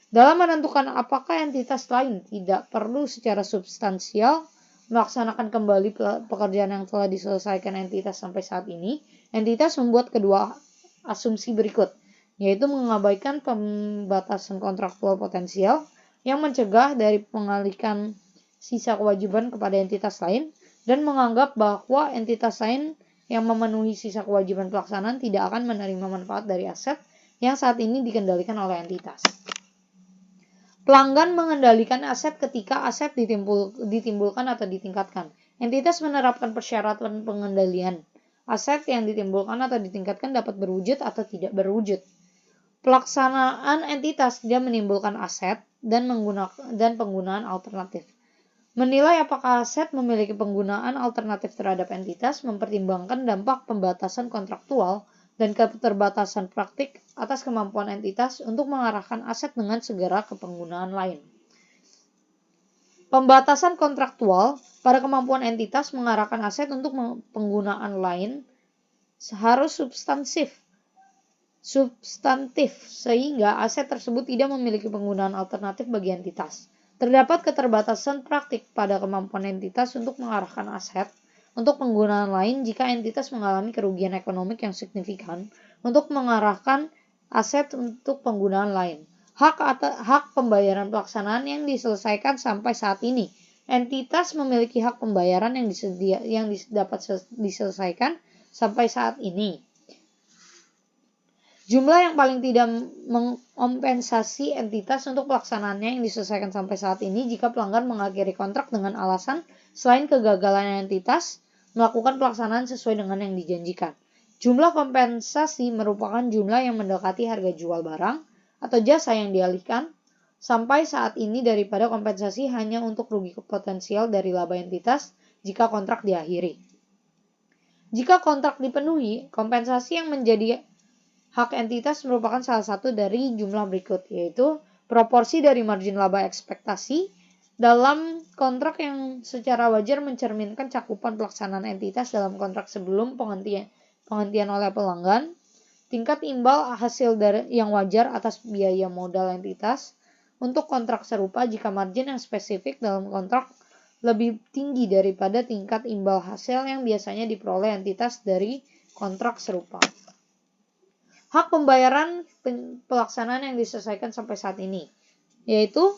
Dalam menentukan apakah entitas lain tidak perlu secara substansial melaksanakan kembali pekerjaan yang telah diselesaikan entitas sampai saat ini, entitas membuat kedua asumsi berikut, yaitu mengabaikan pembatasan kontraktual potensial yang mencegah dari mengalihkan sisa kewajiban kepada entitas lain, dan menganggap bahwa entitas lain yang memenuhi sisa kewajiban pelaksanaan tidak akan menerima manfaat dari aset yang saat ini dikendalikan oleh entitas. Pelanggan mengendalikan aset ketika aset ditimbulkan atau ditingkatkan. Entitas menerapkan persyaratan pengendalian. Aset yang ditimbulkan atau ditingkatkan dapat berwujud atau tidak berwujud. Pelaksanaan entitas tidak menimbulkan aset dan penggunaan alternatif. Menilai apakah aset memiliki penggunaan alternatif terhadap entitas, mempertimbangkan dampak pembatasan kontraktual dan keterbatasan praktik atas kemampuan entitas untuk mengarahkan aset dengan segera ke penggunaan lain. Pembatasan kontraktual pada kemampuan entitas mengarahkan aset untuk penggunaan lain harus substantif sehingga aset tersebut tidak memiliki penggunaan alternatif bagi entitas. Terdapat keterbatasan praktik pada kemampuan entitas untuk mengarahkan aset untuk penggunaan lain jika entitas mengalami kerugian ekonomik yang signifikan untuk mengarahkan aset untuk penggunaan lain. Hak pembayaran pelaksanaan yang diselesaikan sampai saat ini. Entitas memiliki hak pembayaran yang dapat diselesaikan sampai saat ini. Jumlah yang paling tidak mengompensasi entitas untuk pelaksanaannya yang diselesaikan sampai saat ini jika pelanggan mengakhiri kontrak dengan alasan selain kegagalan entitas melakukan pelaksanaan sesuai dengan yang dijanjikan. Jumlah kompensasi merupakan jumlah yang mendekati harga jual barang atau jasa yang dialihkan sampai saat ini daripada kompensasi hanya untuk rugi potensial dari laba entitas jika kontrak diakhiri. Jika kontrak dipenuhi, kompensasi yang menjadi hak entitas merupakan salah satu dari jumlah berikut, yaitu proporsi dari margin laba ekspektasi dalam kontrak yang secara wajar mencerminkan cakupan pelaksanaan entitas dalam kontrak sebelum penghentian oleh pelanggan, tingkat imbal hasil yang wajar atas biaya modal entitas untuk kontrak serupa jika margin yang spesifik dalam kontrak lebih tinggi daripada tingkat imbal hasil yang biasanya diperoleh entitas dari kontrak serupa. Hak pembayaran pelaksanaan yang diselesaikan sampai saat ini, yaitu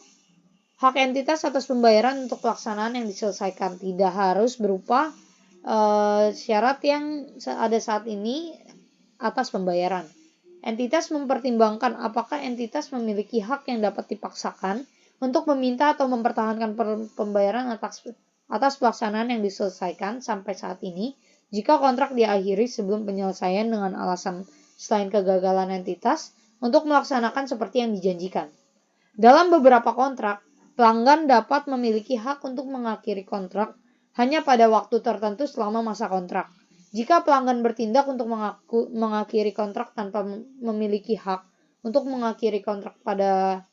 hak entitas atas pembayaran untuk pelaksanaan yang diselesaikan tidak harus berupa syarat yang ada saat ini atas pembayaran. Entitas mempertimbangkan apakah entitas memiliki hak yang dapat dipaksakan untuk meminta atau mempertahankan pembayaran atas pelaksanaan yang diselesaikan sampai saat ini jika kontrak diakhiri sebelum penyelesaian dengan alasan selain kegagalan entitas untuk melaksanakan seperti yang dijanjikan. Dalam beberapa kontrak, pelanggan dapat memiliki hak untuk mengakhiri kontrak hanya pada waktu tertentu selama masa kontrak. Jika pelanggan bertindak untuk mengakhiri kontrak tanpa memiliki hak untuk mengakhiri kontrak pada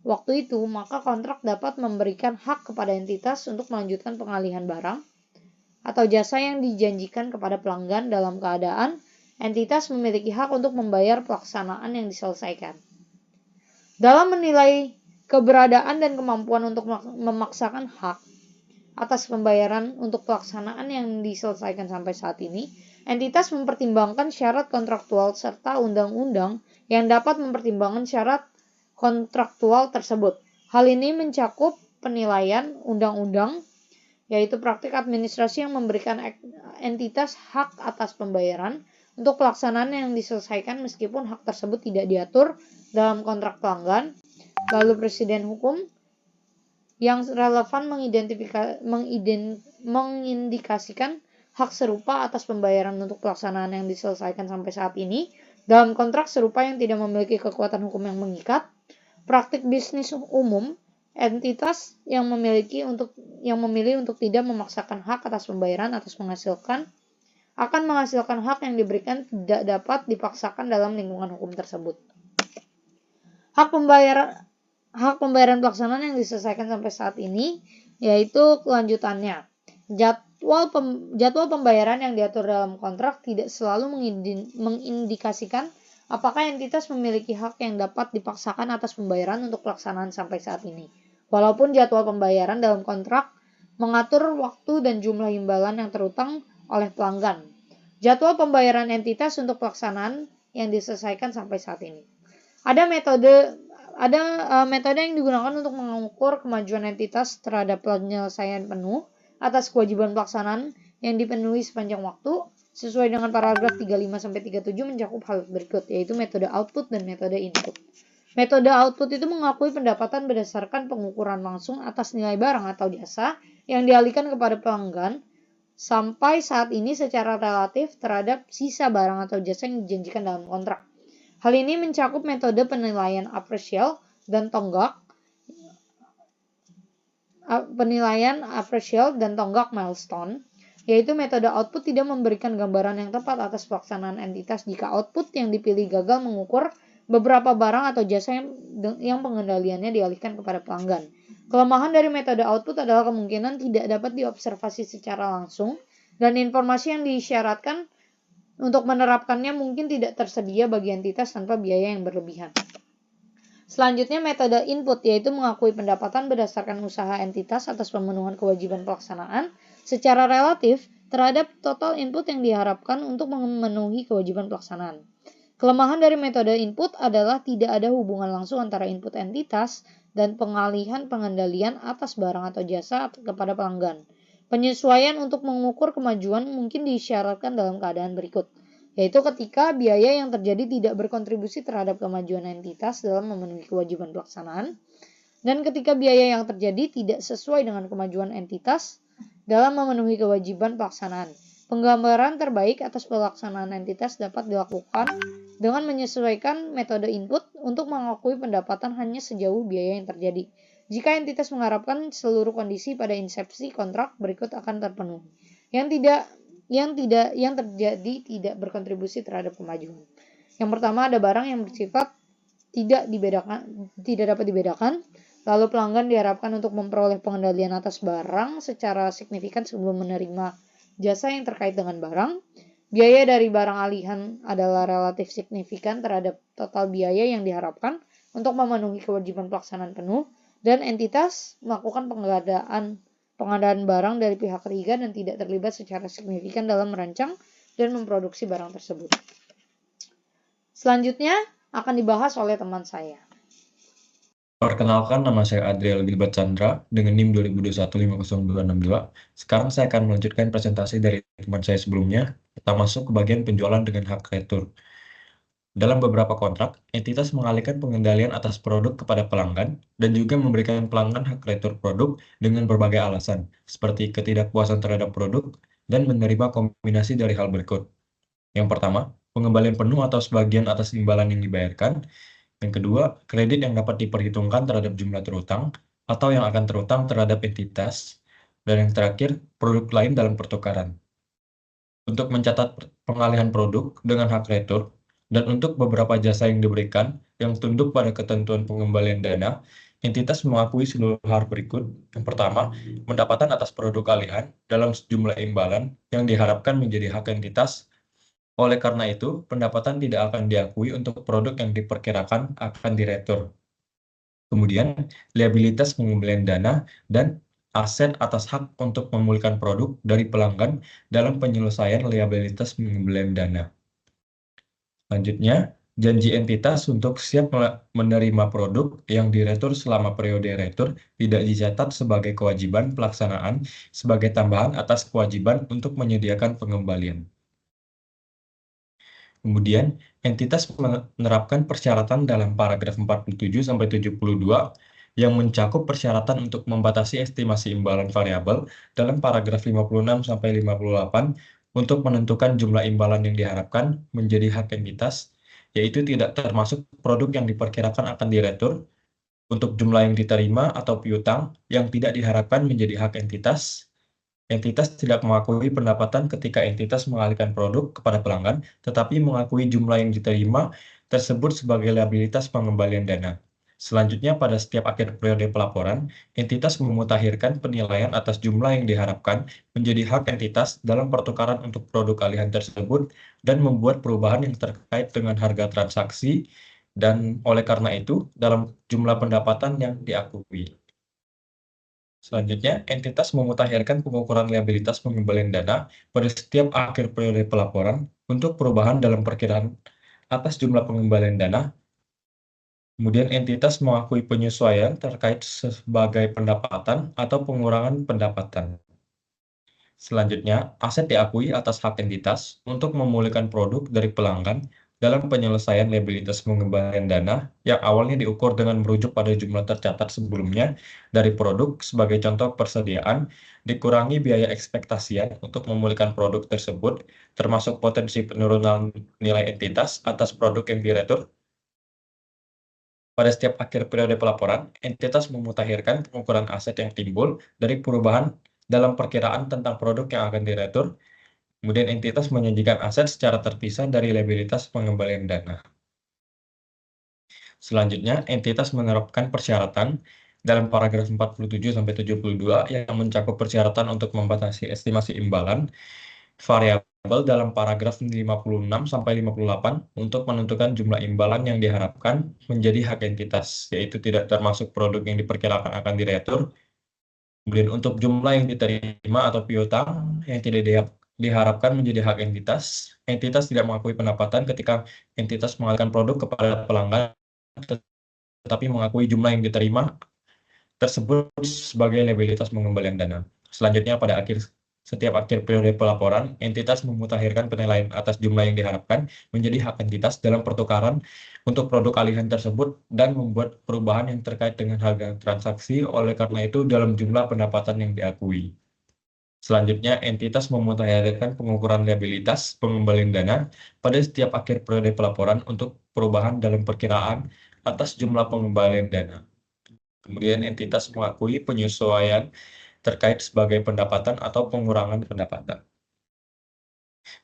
waktu itu, maka kontrak dapat memberikan hak kepada entitas untuk melanjutkan pengalihan barang atau jasa yang dijanjikan kepada pelanggan dalam keadaan entitas memiliki hak untuk membayar pelaksanaan yang diselesaikan. Dalam menilai keberadaan dan kemampuan untuk memaksakan hak atas pembayaran untuk pelaksanaan yang diselesaikan sampai saat ini, entitas mempertimbangkan syarat kontraktual serta undang-undang yang dapat mempertimbangkan syarat kontraktual tersebut. Hal ini mencakup penilaian undang-undang, yaitu praktik administrasi yang memberikan entitas hak atas pembayaran untuk pelaksanaan yang diselesaikan meskipun hak tersebut tidak diatur dalam kontrak pelanggan, lalu presiden hukum yang relevan mengindikasikan hak serupa atas pembayaran untuk pelaksanaan yang diselesaikan sampai saat ini dalam kontrak serupa yang tidak memiliki kekuatan hukum yang mengikat. Praktik bisnis umum, entitas yang memilih untuk tidak memaksakan hak atas pembayaran akan menghasilkan hak yang diberikan tidak dapat dipaksakan dalam lingkungan hukum tersebut. Hak pembayaran pelaksanaan yang diselesaikan sampai saat ini, yaitu kelanjutannya. Jadwal pembayaran yang diatur dalam kontrak tidak selalu mengindikasikan apakah entitas memiliki hak yang dapat dipaksakan atas pembayaran untuk pelaksanaan sampai saat ini. Walaupun jadwal pembayaran dalam kontrak mengatur waktu dan jumlah imbalan yang terutang oleh pelanggan. Jadwal pembayaran entitas untuk pelaksanaan yang diselesaikan sampai saat ini. Ada metode yang digunakan untuk mengukur kemajuan entitas terhadap penyelesaian penuh atas kewajiban pelaksanaan yang dipenuhi sepanjang waktu sesuai dengan paragraf 35-37 mencakup hal berikut, yaitu metode output dan metode input. Metode output itu mengakui pendapatan berdasarkan pengukuran langsung atas nilai barang atau jasa yang dialihkan kepada pelanggan sampai saat ini secara relatif terhadap sisa barang atau jasa yang dijanjikan dalam kontrak. Hal ini mencakup metode penilaian apresial dan tonggak milestone, yaitu metode output tidak memberikan gambaran yang tepat atas pelaksanaan entitas jika output yang dipilih gagal mengukur beberapa barang atau jasa yang pengendaliannya dialihkan kepada pelanggan. Kelemahan dari metode output adalah kemungkinan tidak dapat diobservasi secara langsung dan informasi yang disyaratkan untuk menerapkannya mungkin tidak tersedia bagi entitas tanpa biaya yang berlebihan. Selanjutnya metode input, yaitu mengakui pendapatan berdasarkan usaha entitas atas pemenuhan kewajiban pelaksanaan secara relatif terhadap total input yang diharapkan untuk memenuhi kewajiban pelaksanaan. Kelemahan dari metode input adalah tidak ada hubungan langsung antara input entitas dan pengalihan pengendalian atas barang atau jasa kepada pelanggan. Penyesuaian untuk mengukur kemajuan mungkin disyaratkan dalam keadaan berikut, yaitu ketika biaya yang terjadi tidak berkontribusi terhadap kemajuan entitas dalam memenuhi kewajiban pelaksanaan, dan ketika biaya yang terjadi tidak sesuai dengan kemajuan entitas dalam memenuhi kewajiban pelaksanaan. Penggambaran terbaik atas pelaksanaan entitas dapat dilakukan dengan menyesuaikan metode input untuk mengakui pendapatan hanya sejauh biaya yang terjadi. Jika entitas mengharapkan seluruh kondisi pada insepsi kontrak berikut akan terpenuhi. Yang terjadi tidak berkontribusi terhadap kemajuan. Yang pertama, ada barang yang bersifat tidak dapat dibedakan. Lalu pelanggan diharapkan untuk memperoleh pengendalian atas barang secara signifikan sebelum menerima jasa yang terkait dengan barang. Biaya dari barang alihan adalah relatif signifikan terhadap total biaya yang diharapkan untuk memenuhi kewajiban pelaksanaan penuh, dan entitas melakukan pengadaan barang dari pihak ketiga dan tidak terlibat secara signifikan dalam merancang dan memproduksi barang tersebut. Selanjutnya akan dibahas oleh teman saya. Perkenalkan, nama saya Adriel Gilbert Chandra dengan NIM 2021502262. Sekarang saya akan melanjutkan presentasi dari teman saya sebelumnya. Kita masuk ke bagian penjualan dengan hak retur. Dalam beberapa kontrak, entitas mengalihkan pengendalian atas produk kepada pelanggan dan juga memberikan pelanggan hak retur produk dengan berbagai alasan, seperti ketidakpuasan terhadap produk dan menerima kombinasi dari hal berikut. Yang pertama, pengembalian penuh atau sebagian atas imbalan yang dibayarkan. Yang kedua, kredit yang dapat diperhitungkan terhadap jumlah terutang atau yang akan terutang terhadap entitas. Dan yang terakhir, produk lain dalam pertukaran. Untuk mencatat pengalihan produk dengan hak retur, dan untuk beberapa jasa yang diberikan yang tunduk pada ketentuan pengembalian dana, entitas mengakui seluruh hal berikut. Yang pertama, pendapatan atas produk alihan dalam sejumlah imbalan yang diharapkan menjadi hak entitas. Oleh karena itu, pendapatan tidak akan diakui untuk produk yang diperkirakan akan diretur. Kemudian, liabilitas pengembalian dana dan aset atas hak untuk memulihkan produk dari pelanggan dalam penyelesaian liabilitas pengembalian dana. Selanjutnya, janji entitas untuk siap menerima produk yang diretur selama periode retur tidak dicatat sebagai kewajiban pelaksanaan sebagai tambahan atas kewajiban untuk menyediakan pengembalian. Kemudian, entitas menerapkan persyaratan dalam paragraf 47-72 yang mencakup persyaratan untuk membatasi estimasi imbalan variabel dalam paragraf 56-58 untuk menentukan jumlah imbalan yang diharapkan menjadi hak entitas, yaitu tidak termasuk produk yang diperkirakan akan diretur, untuk jumlah yang diterima atau piutang yang tidak diharapkan menjadi hak entitas. Entitas tidak mengakui pendapatan ketika entitas mengalihkan produk kepada pelanggan, tetapi mengakui jumlah yang diterima tersebut sebagai liabilitas pengembalian dana. Selanjutnya, pada setiap akhir periode pelaporan, entitas memutakhirkan penilaian atas jumlah yang diharapkan menjadi hak entitas dalam pertukaran untuk produk alihan tersebut dan membuat perubahan yang terkait dengan harga transaksi, dan oleh karena itu, dalam jumlah pendapatan yang diakui. Selanjutnya, entitas memutakhirkan pengukuran liabilitas pengembalian dana pada setiap akhir periode pelaporan untuk perubahan dalam perkiraan atas jumlah pengembalian dana. Kemudian, entitas mengakui penyesuaian terkait sebagai pendapatan atau pengurangan pendapatan. Selanjutnya, aset diakui atas hak entitas untuk memulihkan produk dari pelanggan dalam penyelesaian liabilitas pengembalian dana yang awalnya diukur dengan merujuk pada jumlah tercatat sebelumnya dari produk sebagai contoh persediaan, dikurangi biaya ekspektasian untuk memulihkan produk tersebut, termasuk potensi penurunan nilai entitas atas produk yang diretur. Pada setiap akhir periode pelaporan, entitas memutakhirkan pengukuran aset yang timbul dari perubahan dalam perkiraan tentang produk yang akan diretur. Kemudian entitas menyajikan aset secara terpisah dari liabilitas pengembalian dana. Selanjutnya, entitas menerapkan persyaratan dalam paragraf 47-72 yang mencakup persyaratan untuk membatasi estimasi imbalan variabel dalam paragraf 56-58 untuk menentukan jumlah imbalan yang diharapkan menjadi hak entitas, yaitu tidak termasuk produk yang diperkirakan akan diretur. Kemudian untuk jumlah yang diterima atau piutang yang tidak diharapkan menjadi hak entitas, entitas tidak mengakui pendapatan ketika entitas mengalihkan produk kepada pelanggan, tetapi mengakui jumlah yang diterima tersebut sebagai liabilitas pengembalian dana. Selanjutnya, pada setiap akhir periode pelaporan, entitas memutakhirkan penilaian atas jumlah yang diharapkan menjadi hak entitas dalam pertukaran untuk produk alihan tersebut dan membuat perubahan yang terkait dengan harga transaksi, oleh karena itu dalam jumlah pendapatan yang diakui. Selanjutnya, entitas memutahirkan pengukuran liabilitas pengembalian dana pada setiap akhir periode pelaporan untuk perubahan dalam perkiraan atas jumlah pengembalian dana. Kemudian, entitas mengakui penyesuaian terkait sebagai pendapatan atau pengurangan pendapatan.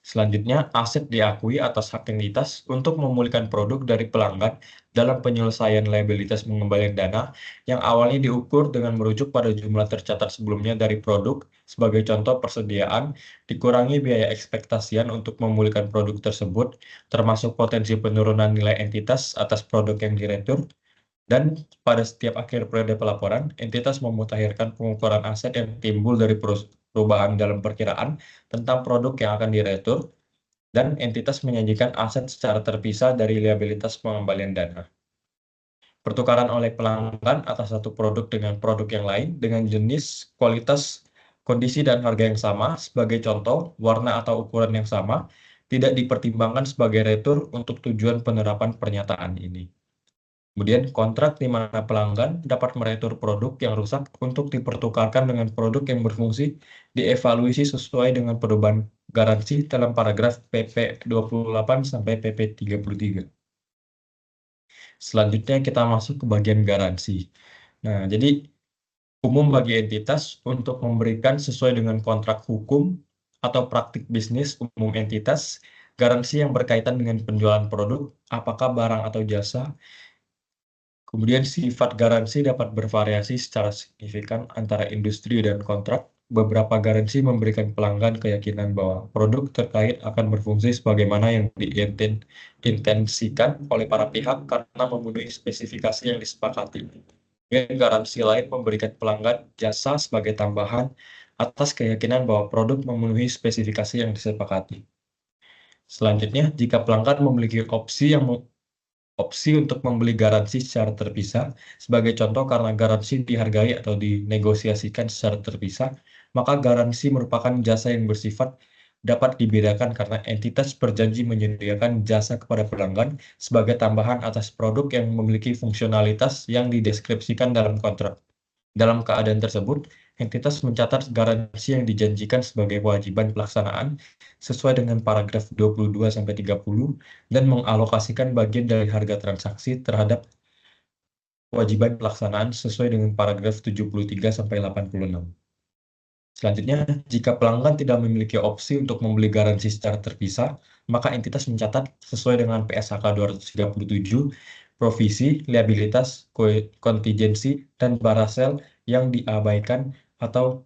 Selanjutnya, aset diakui atas hak entitas untuk memulihkan produk dari pelanggan dalam penyelesaian liabilitas pengembalian dana yang awalnya diukur dengan merujuk pada jumlah tercatat sebelumnya dari produk, sebagai contoh persediaan, dikurangi biaya ekspektasian untuk memulihkan produk tersebut, termasuk potensi penurunan nilai entitas atas produk yang diretur, dan pada setiap akhir periode pelaporan, entitas memutahirkan pengukuran aset yang timbul dari perubahan dalam perkiraan tentang produk yang akan diretur, dan entitas menyajikan aset secara terpisah dari liabilitas pengembalian dana. Pertukaran oleh pelanggan atas satu produk dengan produk yang lain dengan jenis, kualitas, kondisi, dan harga yang sama, sebagai contoh, warna atau ukuran yang sama, tidak dipertimbangkan sebagai retur untuk tujuan penerapan pernyataan ini. Kemudian, kontrak di mana pelanggan dapat meretur produk yang rusak untuk dipertukarkan dengan produk yang berfungsi dievaluasi sesuai dengan perubahan garansi dalam paragraf PP 28 sampai PP 33. Selanjutnya kita masuk ke bagian garansi. Nah, jadi umum bagi entitas untuk memberikan sesuai dengan kontrak hukum atau praktik bisnis umum entitas, garansi yang berkaitan dengan penjualan produk, apakah barang atau jasa. Kemudian sifat garansi dapat bervariasi secara signifikan antara industri dan kontrak. Beberapa garansi memberikan pelanggan keyakinan bahwa produk terkait akan berfungsi sebagaimana yang diintensikan oleh para pihak karena memenuhi spesifikasi yang disepakati. Kemudian garansi lain memberikan pelanggan jasa sebagai tambahan atas keyakinan bahwa produk memenuhi spesifikasi yang disepakati. Selanjutnya, jika pelanggan memiliki opsi untuk membeli garansi secara terpisah, sebagai contoh karena garansi dihargai atau dinegosiasikan secara terpisah, maka garansi merupakan jasa yang bersifat dapat dibedakan karena entitas berjanji menyediakan jasa kepada pelanggan sebagai tambahan atas produk yang memiliki fungsionalitas yang dideskripsikan dalam kontrak. Dalam keadaan tersebut, entitas mencatat garansi yang dijanjikan sebagai kewajiban pelaksanaan sesuai dengan paragraf 22-30 dan mengalokasikan bagian dari harga transaksi terhadap kewajiban pelaksanaan sesuai dengan paragraf 73-86. Selanjutnya, jika pelanggan tidak memiliki opsi untuk membeli garansi secara terpisah, maka entitas mencatat sesuai dengan PSAK 237 provisi, liabilitas, kontingensi, dan barasel yang diabaikan atau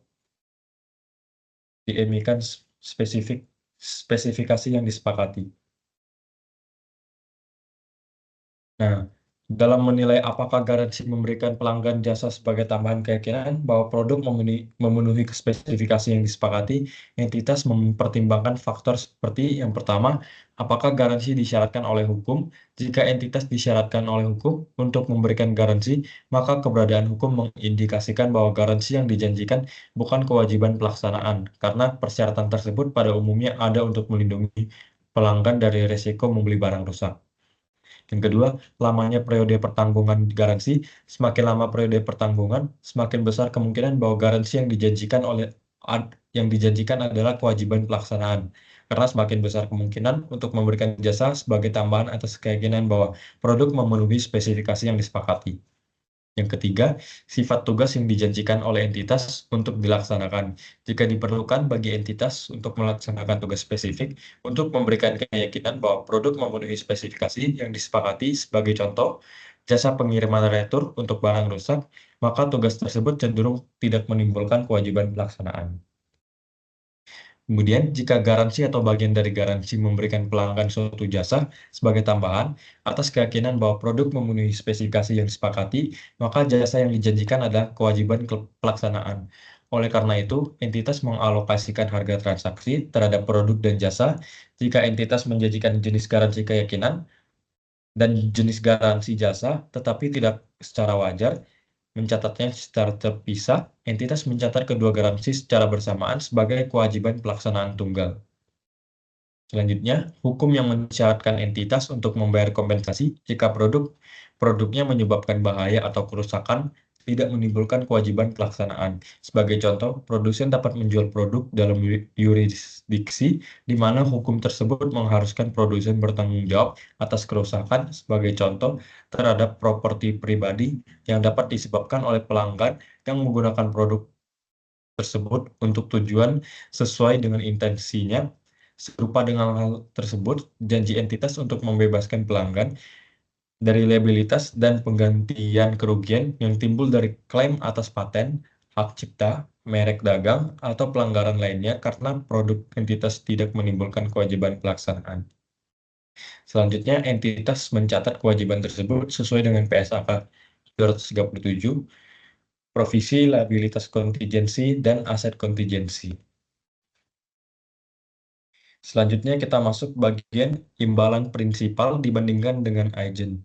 diemisikan spesifikasi yang disepakati. Nah, dalam menilai apakah garansi memberikan pelanggan jasa sebagai tambahan keyakinan bahwa produk memenuhi spesifikasi yang disepakati, entitas mempertimbangkan faktor seperti yang pertama, apakah garansi disyaratkan oleh hukum? Jika entitas disyaratkan oleh hukum untuk memberikan garansi, maka keberadaan hukum mengindikasikan bahwa garansi yang dijanjikan bukan kewajiban pelaksanaan, karena persyaratan tersebut pada umumnya ada untuk melindungi pelanggan dari risiko membeli barang rusak. Yang kedua, lamanya periode pertanggungan garansi. Semakin lama periode pertanggungan, semakin besar kemungkinan bahwa garansi yang dijanjikan adalah kewajiban pelaksanaan. Karena semakin besar kemungkinan untuk memberikan jasa sebagai tambahan atas keyakinan bahwa produk memenuhi spesifikasi yang disepakati. Yang ketiga, sifat tugas yang dijanjikan oleh entitas untuk dilaksanakan. Jika diperlukan bagi entitas untuk melaksanakan tugas spesifik untuk memberikan keyakinan bahwa produk memenuhi spesifikasi yang disepakati, sebagai contoh, jasa pengiriman retur untuk barang rusak, maka tugas tersebut cenderung tidak menimbulkan kewajiban pelaksanaan. Kemudian, jika garansi atau bagian dari garansi memberikan pelanggan suatu jasa sebagai tambahan atas keyakinan bahwa produk memenuhi spesifikasi yang disepakati, maka jasa yang dijanjikan adalah kewajiban pelaksanaan. Oleh karena itu, entitas mengalokasikan harga transaksi terhadap produk dan jasa jika entitas menjanjikan jenis garansi keyakinan dan jenis garansi jasa, tetapi tidak secara wajar, mencatatnya secara terpisah, entitas mencatat kedua garansi secara bersamaan sebagai kewajiban pelaksanaan tunggal. Selanjutnya, hukum yang mensyaratkan entitas untuk membayar kompensasi jika produknya menyebabkan bahaya atau kerusakan tidak menimbulkan kewajiban pelaksanaan. Sebagai contoh, produsen dapat menjual produk dalam yurisdiksi di mana hukum tersebut mengharuskan produsen bertanggung jawab atas kerusakan, sebagai contoh, terhadap properti pribadi yang dapat disebabkan oleh pelanggan yang menggunakan produk tersebut untuk tujuan sesuai dengan intensinya. Serupa dengan hal tersebut, janji entitas untuk membebaskan pelanggan dari liabilitas dan penggantian kerugian yang timbul dari klaim atas paten, hak cipta, merek dagang, atau pelanggaran lainnya karena produk entitas tidak menimbulkan kewajiban pelaksanaan. Selanjutnya, entitas mencatat kewajiban tersebut sesuai dengan PSAK 237, provisi, liabilitas kontingensi, dan aset kontingensi. Selanjutnya kita masuk bagian imbalan prinsipal dibandingkan dengan agent.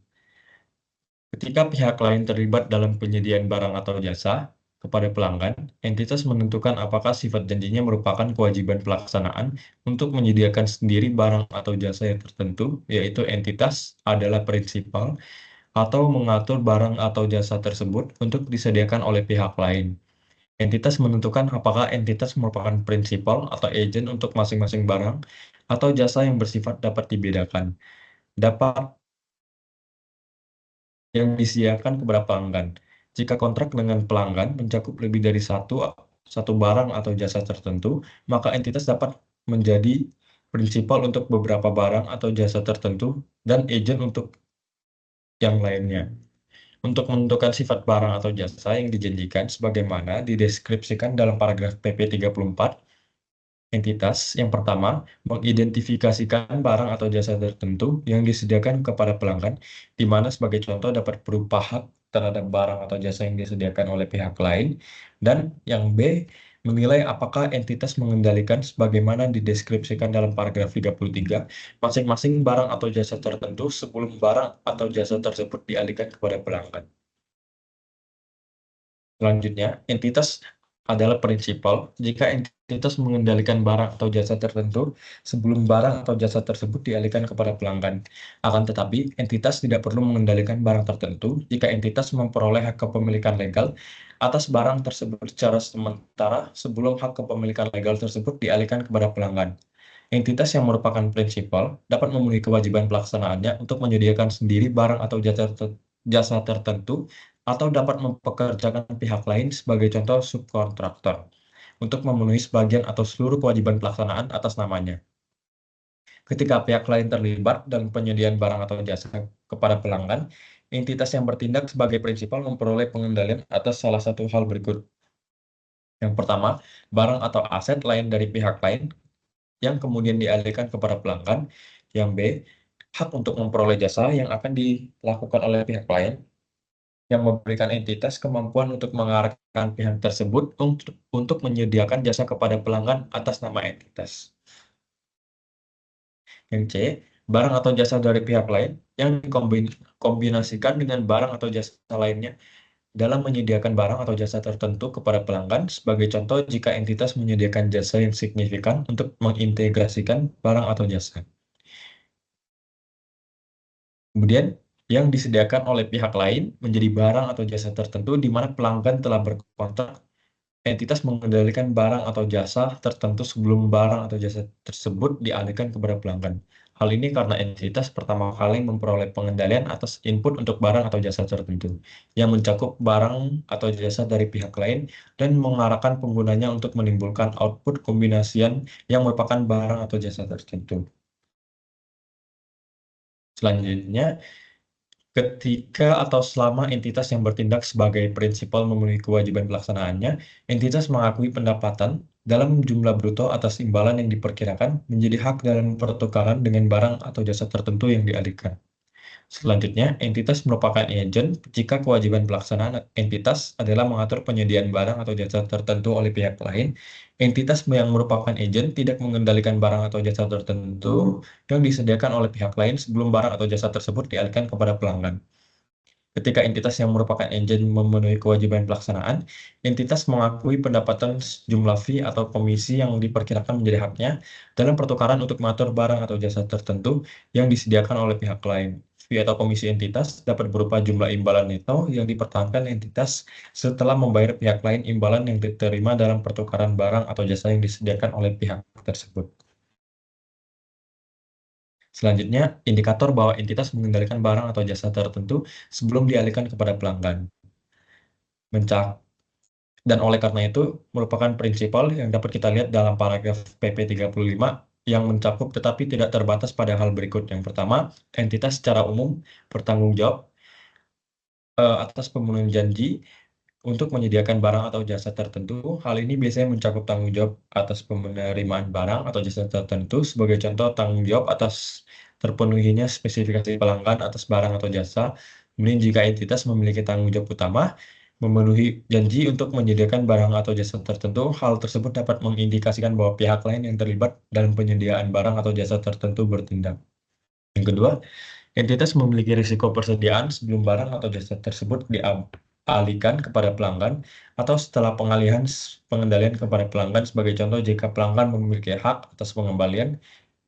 Ketika pihak lain terlibat dalam penyediaan barang atau jasa kepada pelanggan, entitas menentukan apakah sifat janjinya merupakan kewajiban pelaksanaan untuk menyediakan sendiri barang atau jasa yang tertentu, yaitu entitas adalah prinsipal, atau mengatur barang atau jasa tersebut untuk disediakan oleh pihak lain. Entitas menentukan apakah entitas merupakan prinsipal atau agent untuk masing-masing barang atau jasa yang bersifat dapat dibedakan. Dapat yang disediakan kepada pelanggan. Jika kontrak dengan pelanggan mencakup lebih dari satu barang atau jasa tertentu, maka entitas dapat menjadi prinsipal untuk beberapa barang atau jasa tertentu dan agent untuk yang lainnya. Untuk menentukan sifat barang atau jasa yang dijanjikan sebagaimana dideskripsikan dalam paragraf PP 34, entitas yang pertama mengidentifikasikan barang atau jasa tertentu yang disediakan kepada pelanggan, di mana sebagai contoh dapat berupa hak terhadap barang atau jasa yang disediakan oleh pihak lain, dan yang B, menilai apakah entitas mengendalikan sebagaimana dideskripsikan dalam paragraf 33 masing-masing barang atau jasa tertentu sebelum barang atau jasa tersebut dialihkan kepada pelanggan. Selanjutnya, entitas adalah prinsipal jika entitas mengendalikan barang atau jasa tertentu sebelum barang atau jasa tersebut dialihkan kepada pelanggan. Akan tetapi, entitas tidak perlu mengendalikan barang tertentu jika entitas memperoleh hak kepemilikan legal atas barang tersebut secara sementara sebelum hak kepemilikan legal tersebut dialihkan kepada pelanggan. Entitas yang merupakan prinsipal dapat memenuhi kewajiban pelaksanaannya untuk menyediakan sendiri barang atau jasa tertentu atau dapat mempekerjakan pihak lain sebagai contoh subkontraktor untuk memenuhi sebagian atau seluruh kewajiban pelaksanaan atas namanya. Ketika pihak lain terlibat dalam penyediaan barang atau jasa kepada pelanggan, entitas yang bertindak sebagai prinsipal memperoleh pengendalian atas salah satu hal berikut. Yang pertama, barang atau aset lain dari pihak lain yang kemudian dialihkan kepada pelanggan. Yang B, hak untuk memperoleh jasa yang akan dilakukan oleh pihak lain, yang memberikan entitas kemampuan untuk mengarahkan pihak tersebut untuk menyediakan jasa kepada pelanggan atas nama entitas. Yang C, barang atau jasa dari pihak lain yang dikombinasikan dengan barang atau jasa lainnya dalam menyediakan barang atau jasa tertentu kepada pelanggan. Sebagai contoh, jika entitas menyediakan jasa yang signifikan untuk mengintegrasikan barang atau jasa. Kemudian, yang disediakan oleh pihak lain menjadi barang atau jasa tertentu di mana pelanggan telah berkontrak, entitas mengendalikan barang atau jasa tertentu sebelum barang atau jasa tersebut dialihkan kepada pelanggan. Hal ini karena entitas pertama kali memperoleh pengendalian atas input untuk barang atau jasa tertentu, yang mencakup barang atau jasa dari pihak lain dan mengarahkan penggunanya untuk menimbulkan output kombinasian yang merupakan barang atau jasa tertentu. Selanjutnya, ketika atau selama entitas yang bertindak sebagai prinsipal memenuhi kewajiban pelaksanaannya, entitas mengakui pendapatan dalam jumlah bruto atas imbalan yang diperkirakan menjadi hak dalam pertukaran dengan barang atau jasa tertentu yang dialihkan. Selanjutnya, entitas merupakan agen jika kewajiban pelaksanaan entitas adalah mengatur penyediaan barang atau jasa tertentu oleh pihak lain. Entitas yang merupakan agen tidak mengendalikan barang atau jasa tertentu yang disediakan oleh pihak lain sebelum barang atau jasa tersebut dialihkan kepada pelanggan. Ketika entitas yang merupakan agen memenuhi kewajiban pelaksanaan, entitas mengakui pendapatan jumlah fee atau komisi yang diperkirakan menjadi haknya dalam pertukaran untuk mengatur barang atau jasa tertentu yang disediakan oleh pihak lain. fee atau komisi entitas dapat berupa jumlah imbalan neto yang dipertahankan entitas setelah membayar pihak lain imbalan yang diterima dalam pertukaran barang atau jasa yang disediakan oleh pihak tersebut. Selanjutnya, indikator bahwa entitas mengendalikan barang atau jasa tertentu sebelum dialihkan kepada pelanggan. Dan oleh karena itu, merupakan prinsipal yang dapat kita lihat dalam paragraf PP 35 yang mencakup tetapi tidak terbatas pada hal berikut. Yang pertama, entitas secara umum bertanggung jawab atas pemenuhan janji untuk menyediakan barang atau jasa tertentu. Hal ini biasanya mencakup tanggung jawab atas penerimaan barang atau jasa tertentu. Sebagai contoh, tanggung jawab atas terpenuhinya spesifikasi pelanggan atas barang atau jasa. Kemudian jika entitas memiliki tanggung jawab utama, memenuhi janji untuk menyediakan barang atau jasa tertentu, hal tersebut dapat mengindikasikan bahwa pihak lain yang terlibat dalam penyediaan barang atau jasa tertentu bertindak. Yang kedua, entitas memiliki risiko persediaan sebelum barang atau jasa tersebut dialihkan kepada pelanggan atau setelah pengalihan pengendalian kepada pelanggan. Sebagai contoh, jika pelanggan memiliki hak atas pengembalian.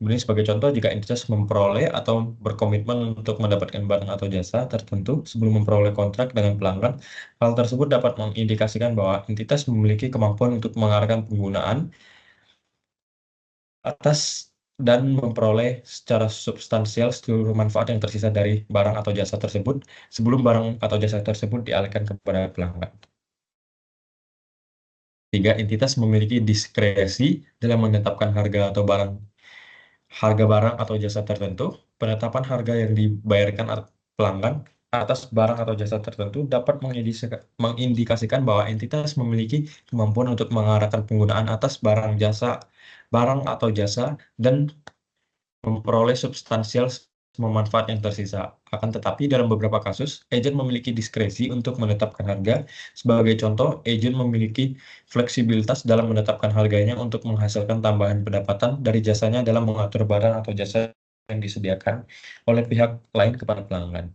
Kemudian sebagai contoh, jika entitas memperoleh atau berkomitmen untuk mendapatkan barang atau jasa tertentu sebelum memperoleh kontrak dengan pelanggan, hal tersebut dapat mengindikasikan bahwa entitas memiliki kemampuan untuk mengarahkan penggunaan atas dan memperoleh secara substansial seluruh manfaat yang tersisa dari barang atau jasa tersebut sebelum barang atau jasa tersebut dialihkan kepada pelanggan. 3. Entitas memiliki diskresi dalam menetapkan harga barang atau jasa tertentu. Penetapan harga yang dibayarkan pelanggan atas barang atau jasa tertentu dapat mengindikasikan bahwa entitas memiliki kemampuan untuk mengarahkan penggunaan atas barang atau jasa dan memperoleh substansial semua manfaat yang tersisa. Akan tetapi dalam beberapa kasus, agen memiliki diskresi untuk menetapkan harga. Sebagai contoh, agen memiliki fleksibilitas dalam menetapkan harganya untuk menghasilkan tambahan pendapatan dari jasanya dalam mengatur barang atau jasa yang disediakan oleh pihak lain kepada pelanggan.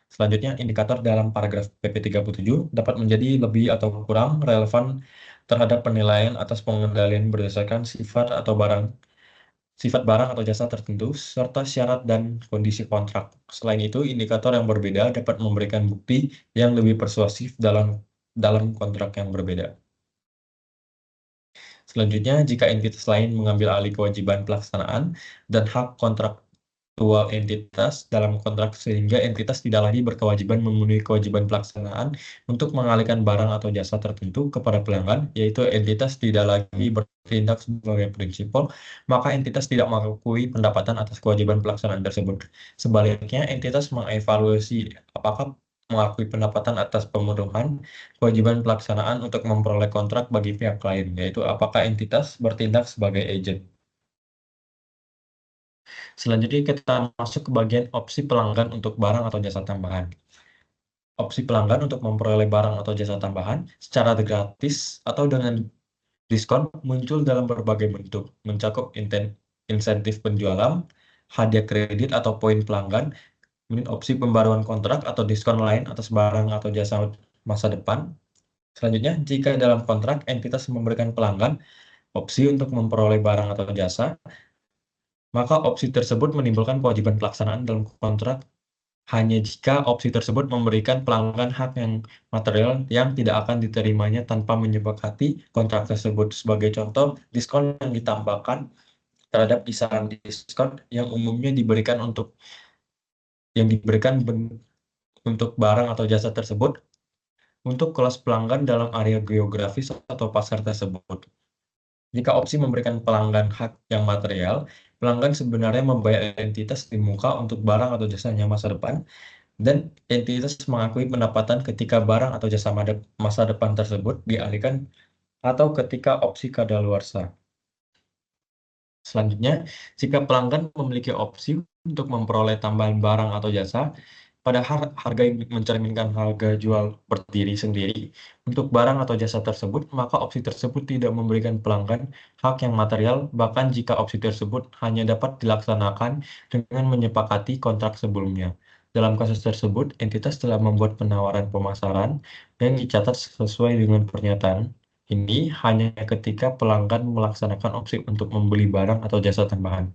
Selanjutnya, indikator dalam paragraf PP 37 dapat menjadi lebih atau kurang relevan terhadap penilaian atas pengendalian berdasarkan sifat barang atau jasa tertentu, serta syarat dan kondisi kontrak. Selain itu, indikator yang berbeda dapat memberikan bukti yang lebih persuasif dalam kontrak yang berbeda. Selanjutnya, jika entitas lain mengambil alih kewajiban pelaksanaan dan hak kontraktual entitas dalam kontrak sehingga entitas tidak lagi berkewajiban memenuhi kewajiban pelaksanaan untuk mengalihkan barang atau jasa tertentu kepada pelanggan, yaitu entitas tidak lagi bertindak sebagai prinsipal, maka entitas tidak mengakui pendapatan atas kewajiban pelaksanaan tersebut. Sebaliknya, entitas mengevaluasi apakah mengakui pendapatan atas pemenuhan kewajiban pelaksanaan untuk memperoleh kontrak bagi pihak lain, yaitu apakah entitas bertindak sebagai agen. Selanjutnya kita masuk ke bagian opsi pelanggan untuk barang atau jasa tambahan. Opsi pelanggan untuk memperoleh barang atau jasa tambahan secara gratis atau dengan diskon muncul dalam berbagai bentuk, mencakup insentif penjualan, hadiah kredit atau poin pelanggan, kemudian opsi pembaruan kontrak atau diskon lain atas barang atau jasa masa depan. Selanjutnya, jika dalam kontrak entitas memberikan pelanggan opsi untuk memperoleh barang atau jasa, maka opsi tersebut menimbulkan kewajiban pelaksanaan dalam kontrak hanya jika opsi tersebut memberikan pelanggan hak yang material yang tidak akan diterimanya tanpa menyepakati kontrak tersebut. Sebagai contoh, diskon yang ditambahkan terhadap kisaran diskon yang umumnya diberikan untuk barang atau jasa tersebut untuk kelas pelanggan dalam area geografis atau pasar tersebut. Jika opsi memberikan pelanggan hak yang material, pelanggan sebenarnya membayar entitas di muka untuk barang atau jasanya masa depan, dan entitas mengakui pendapatan ketika barang atau jasa masa depan tersebut dialihkan atau ketika opsi kadaluarsa. Selanjutnya, jika pelanggan memiliki opsi untuk memperoleh tambahan barang atau jasa, pada harga yang mencerminkan harga jual berdiri sendiri untuk barang atau jasa tersebut, maka opsi tersebut tidak memberikan pelanggan hak yang material, bahkan jika opsi tersebut hanya dapat dilaksanakan dengan menyepakati kontrak sebelumnya. Dalam kasus tersebut, entitas telah membuat penawaran pemasaran yang dicatat sesuai dengan pernyataan ini hanya ketika pelanggan melaksanakan opsi untuk membeli barang atau jasa tambahan.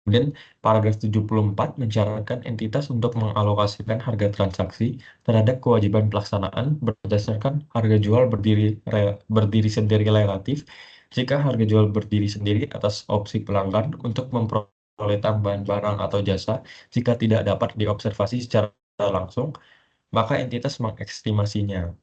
Kemudian paragraf 74 mensyaratkan entitas untuk mengalokasikan harga transaksi terhadap kewajiban pelaksanaan berdasarkan harga jual berdiri sendiri relatif jika harga jual berdiri sendiri atas opsi pelanggan untuk memperoleh tambahan barang atau jasa jika tidak dapat diobservasi secara langsung, maka entitas mengestimasinya.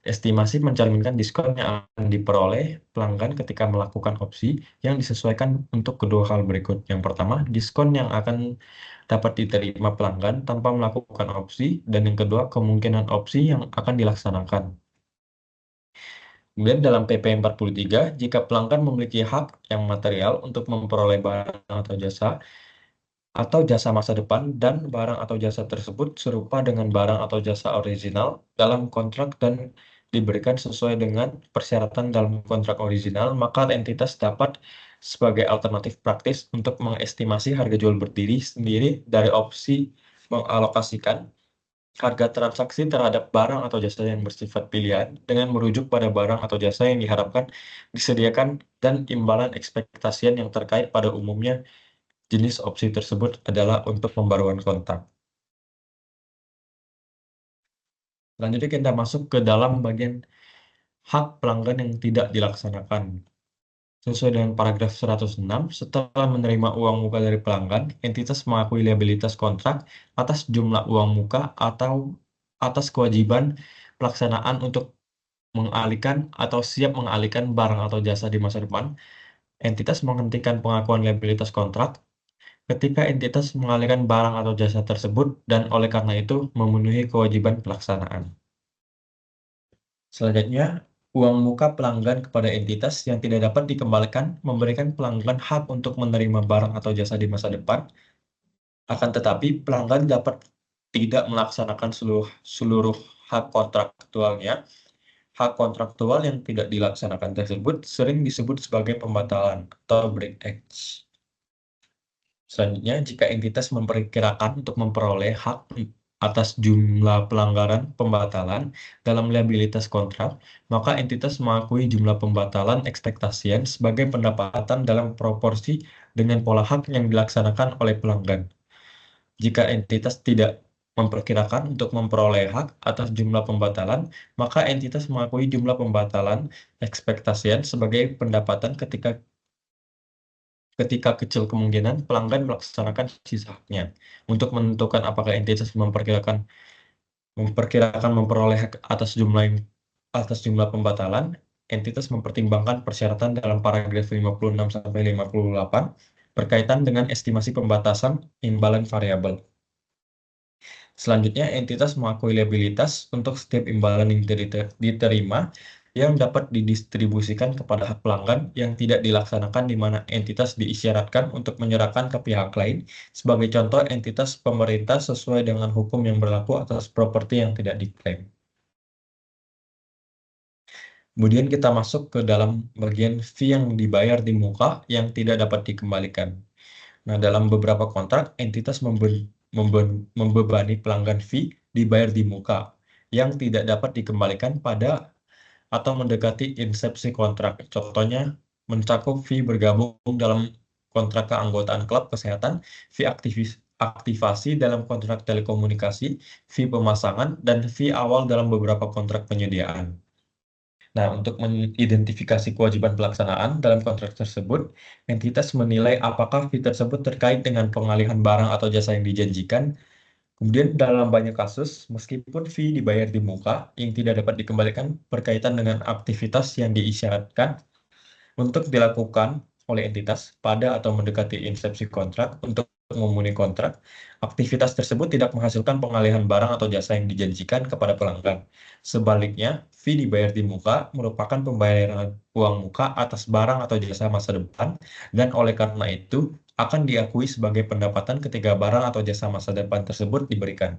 Estimasi mencerminkan diskon yang akan diperoleh pelanggan ketika melakukan opsi yang disesuaikan untuk kedua hal berikut. Yang pertama, diskon yang akan dapat diterima pelanggan tanpa melakukan opsi, dan yang kedua, kemungkinan opsi yang akan dilaksanakan. Kemudian dalam PP 43, jika pelanggan memiliki hak yang material untuk memperoleh barang atau jasa masa depan dan barang atau jasa tersebut serupa dengan barang atau jasa original dalam kontrak dan diberikan sesuai dengan persyaratan dalam kontrak original, maka entitas dapat sebagai alternatif praktis untuk mengestimasi harga jual berdiri sendiri dari opsi mengalokasikan harga transaksi terhadap barang atau jasa yang bersifat pilihan dengan merujuk pada barang atau jasa yang diharapkan disediakan dan imbalan ekspektasian yang terkait pada umumnya. Jenis opsi tersebut adalah untuk pembaruan kontrak. Selanjutnya kita masuk ke dalam bagian hak pelanggan yang tidak dilaksanakan. Sesuai dengan paragraf 106, setelah menerima uang muka dari pelanggan, entitas mengakui liabilitas kontrak atas jumlah uang muka atau atas kewajiban pelaksanaan untuk mengalihkan atau siap mengalihkan barang atau jasa di masa depan. Entitas menghentikan pengakuan liabilitas kontrak ketika entitas mengalihkan barang atau jasa tersebut dan oleh karena itu memenuhi kewajiban pelaksanaan. Selanjutnya, uang muka pelanggan kepada entitas yang tidak dapat dikembalikan memberikan pelanggan hak untuk menerima barang atau jasa di masa depan. Akan tetapi, pelanggan dapat tidak melaksanakan seluruh hak kontraktualnya. Hak kontraktual yang tidak dilaksanakan tersebut sering disebut sebagai pembatalan atau breakage. Selanjutnya, jika entitas memperkirakan untuk memperoleh hak atas jumlah pelanggaran pembatalan dalam liabilitas kontrak, maka entitas mengakui jumlah pembatalan ekspektasian sebagai pendapatan dalam proporsi dengan pola hak yang dilaksanakan oleh pelanggan. Jika entitas tidak memperkirakan untuk memperoleh hak atas jumlah pembatalan, maka entitas mengakui jumlah pembatalan ekspektasian sebagai pendapatan ketika kecil kemungkinan pelanggan melaksanakan sisa haknya. Untuk menentukan apakah entitas memperkirakan memperoleh hak atas jumlah pembatalan, entitas mempertimbangkan persyaratan dalam paragraf 56 sampai 58 berkaitan dengan estimasi pembatasan imbalan variabel. Selanjutnya, entitas mengakui liabilitas untuk setiap imbalan yang diterima yang dapat didistribusikan kepada hak pelanggan yang tidak dilaksanakan di mana entitas diisyaratkan untuk menyerahkan ke pihak lain. Sebagai contoh, entitas pemerintah sesuai dengan hukum yang berlaku atas properti yang tidak diklaim. Kemudian kita masuk ke dalam bagian fee yang dibayar di muka yang tidak dapat dikembalikan. Nah, dalam beberapa kontrak, entitas membebani pelanggan fee dibayar di muka yang tidak dapat dikembalikan pada atau mendekati insepsi kontrak. Contohnya, mencakup fee bergabung dalam kontrak keanggotaan klub kesehatan, fee aktivasi dalam kontrak telekomunikasi, fee pemasangan, dan fee awal dalam beberapa kontrak penyediaan. Nah, untuk mengidentifikasi kewajiban pelaksanaan dalam kontrak tersebut, entitas menilai apakah fee tersebut terkait dengan pengalihan barang atau jasa yang dijanjikan. Kemudian dalam banyak kasus, meskipun fee dibayar di muka yang tidak dapat dikembalikan berkaitan dengan aktivitas yang diisyaratkan untuk dilakukan oleh entitas pada atau mendekati insepsi kontrak untuk memenuhi kontrak, aktivitas tersebut tidak menghasilkan pengalihan barang atau jasa yang dijanjikan kepada pelanggan. Sebaliknya, fee dibayar di muka merupakan pembayaran uang muka atas barang atau jasa masa depan dan oleh karena itu akan diakui sebagai pendapatan ketika barang atau jasa masa depan tersebut diberikan.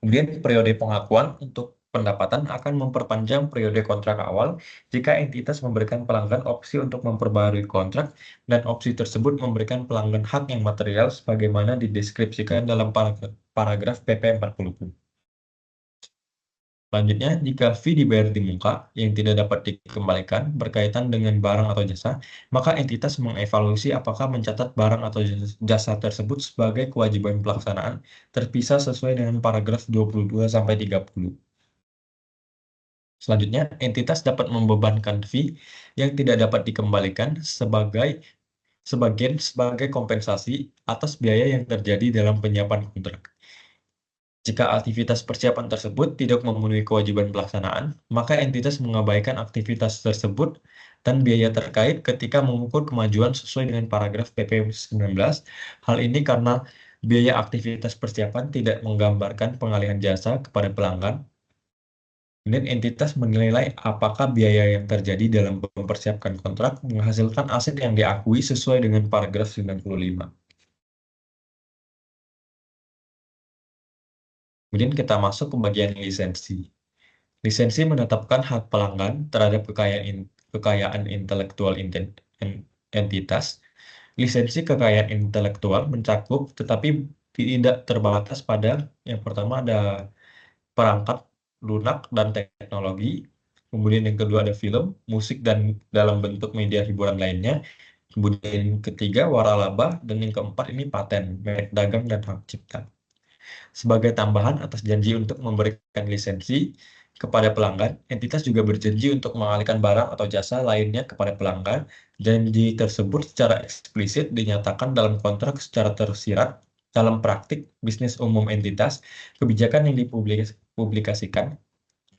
Kemudian periode pengakuan untuk pendapatan akan memperpanjang periode kontrak awal jika entitas memberikan pelanggan opsi untuk memperbarui kontrak dan opsi tersebut memberikan pelanggan hak yang material sebagaimana dideskripsikan dalam paragraf PP 40. Selanjutnya, jika fee dibayar di muka yang tidak dapat dikembalikan berkaitan dengan barang atau jasa, maka entitas mengevaluasi apakah mencatat barang atau jasa tersebut sebagai kewajiban pelaksanaan terpisah sesuai dengan paragraf 22-30. Selanjutnya, entitas dapat membebankan fee yang tidak dapat dikembalikan sebagian sebagai kompensasi atas biaya yang terjadi dalam penyiapan kontrak. Jika aktivitas persiapan tersebut tidak memenuhi kewajiban pelaksanaan, maka entitas mengabaikan aktivitas tersebut dan biaya terkait ketika mengukur kemajuan sesuai dengan paragraf PP 19. Hal ini karena biaya aktivitas persiapan tidak menggambarkan pengalihan jasa kepada pelanggan, dan entitas menilai apakah biaya yang terjadi dalam mempersiapkan kontrak menghasilkan aset yang diakui sesuai dengan paragraf 95. Kemudian kita masuk ke bagian lisensi. Lisensi menetapkan hak pelanggan terhadap kekayaan intelektual entitas. Lisensi kekayaan intelektual mencakup tetapi tidak terbatas pada yang pertama ada perangkat lunak dan teknologi, kemudian yang kedua ada film, musik dan dalam bentuk media hiburan lainnya, kemudian yang ketiga waralaba, dan yang keempat ini paten, merek dagang dan hak cipta. Sebagai tambahan atas janji untuk memberikan lisensi kepada pelanggan, entitas juga berjanji untuk mengalihkan barang atau jasa lainnya kepada pelanggan. Janji tersebut secara eksplisit dinyatakan dalam kontrak secara tersirat dalam praktik bisnis umum entitas, kebijakan yang dipublikasikan,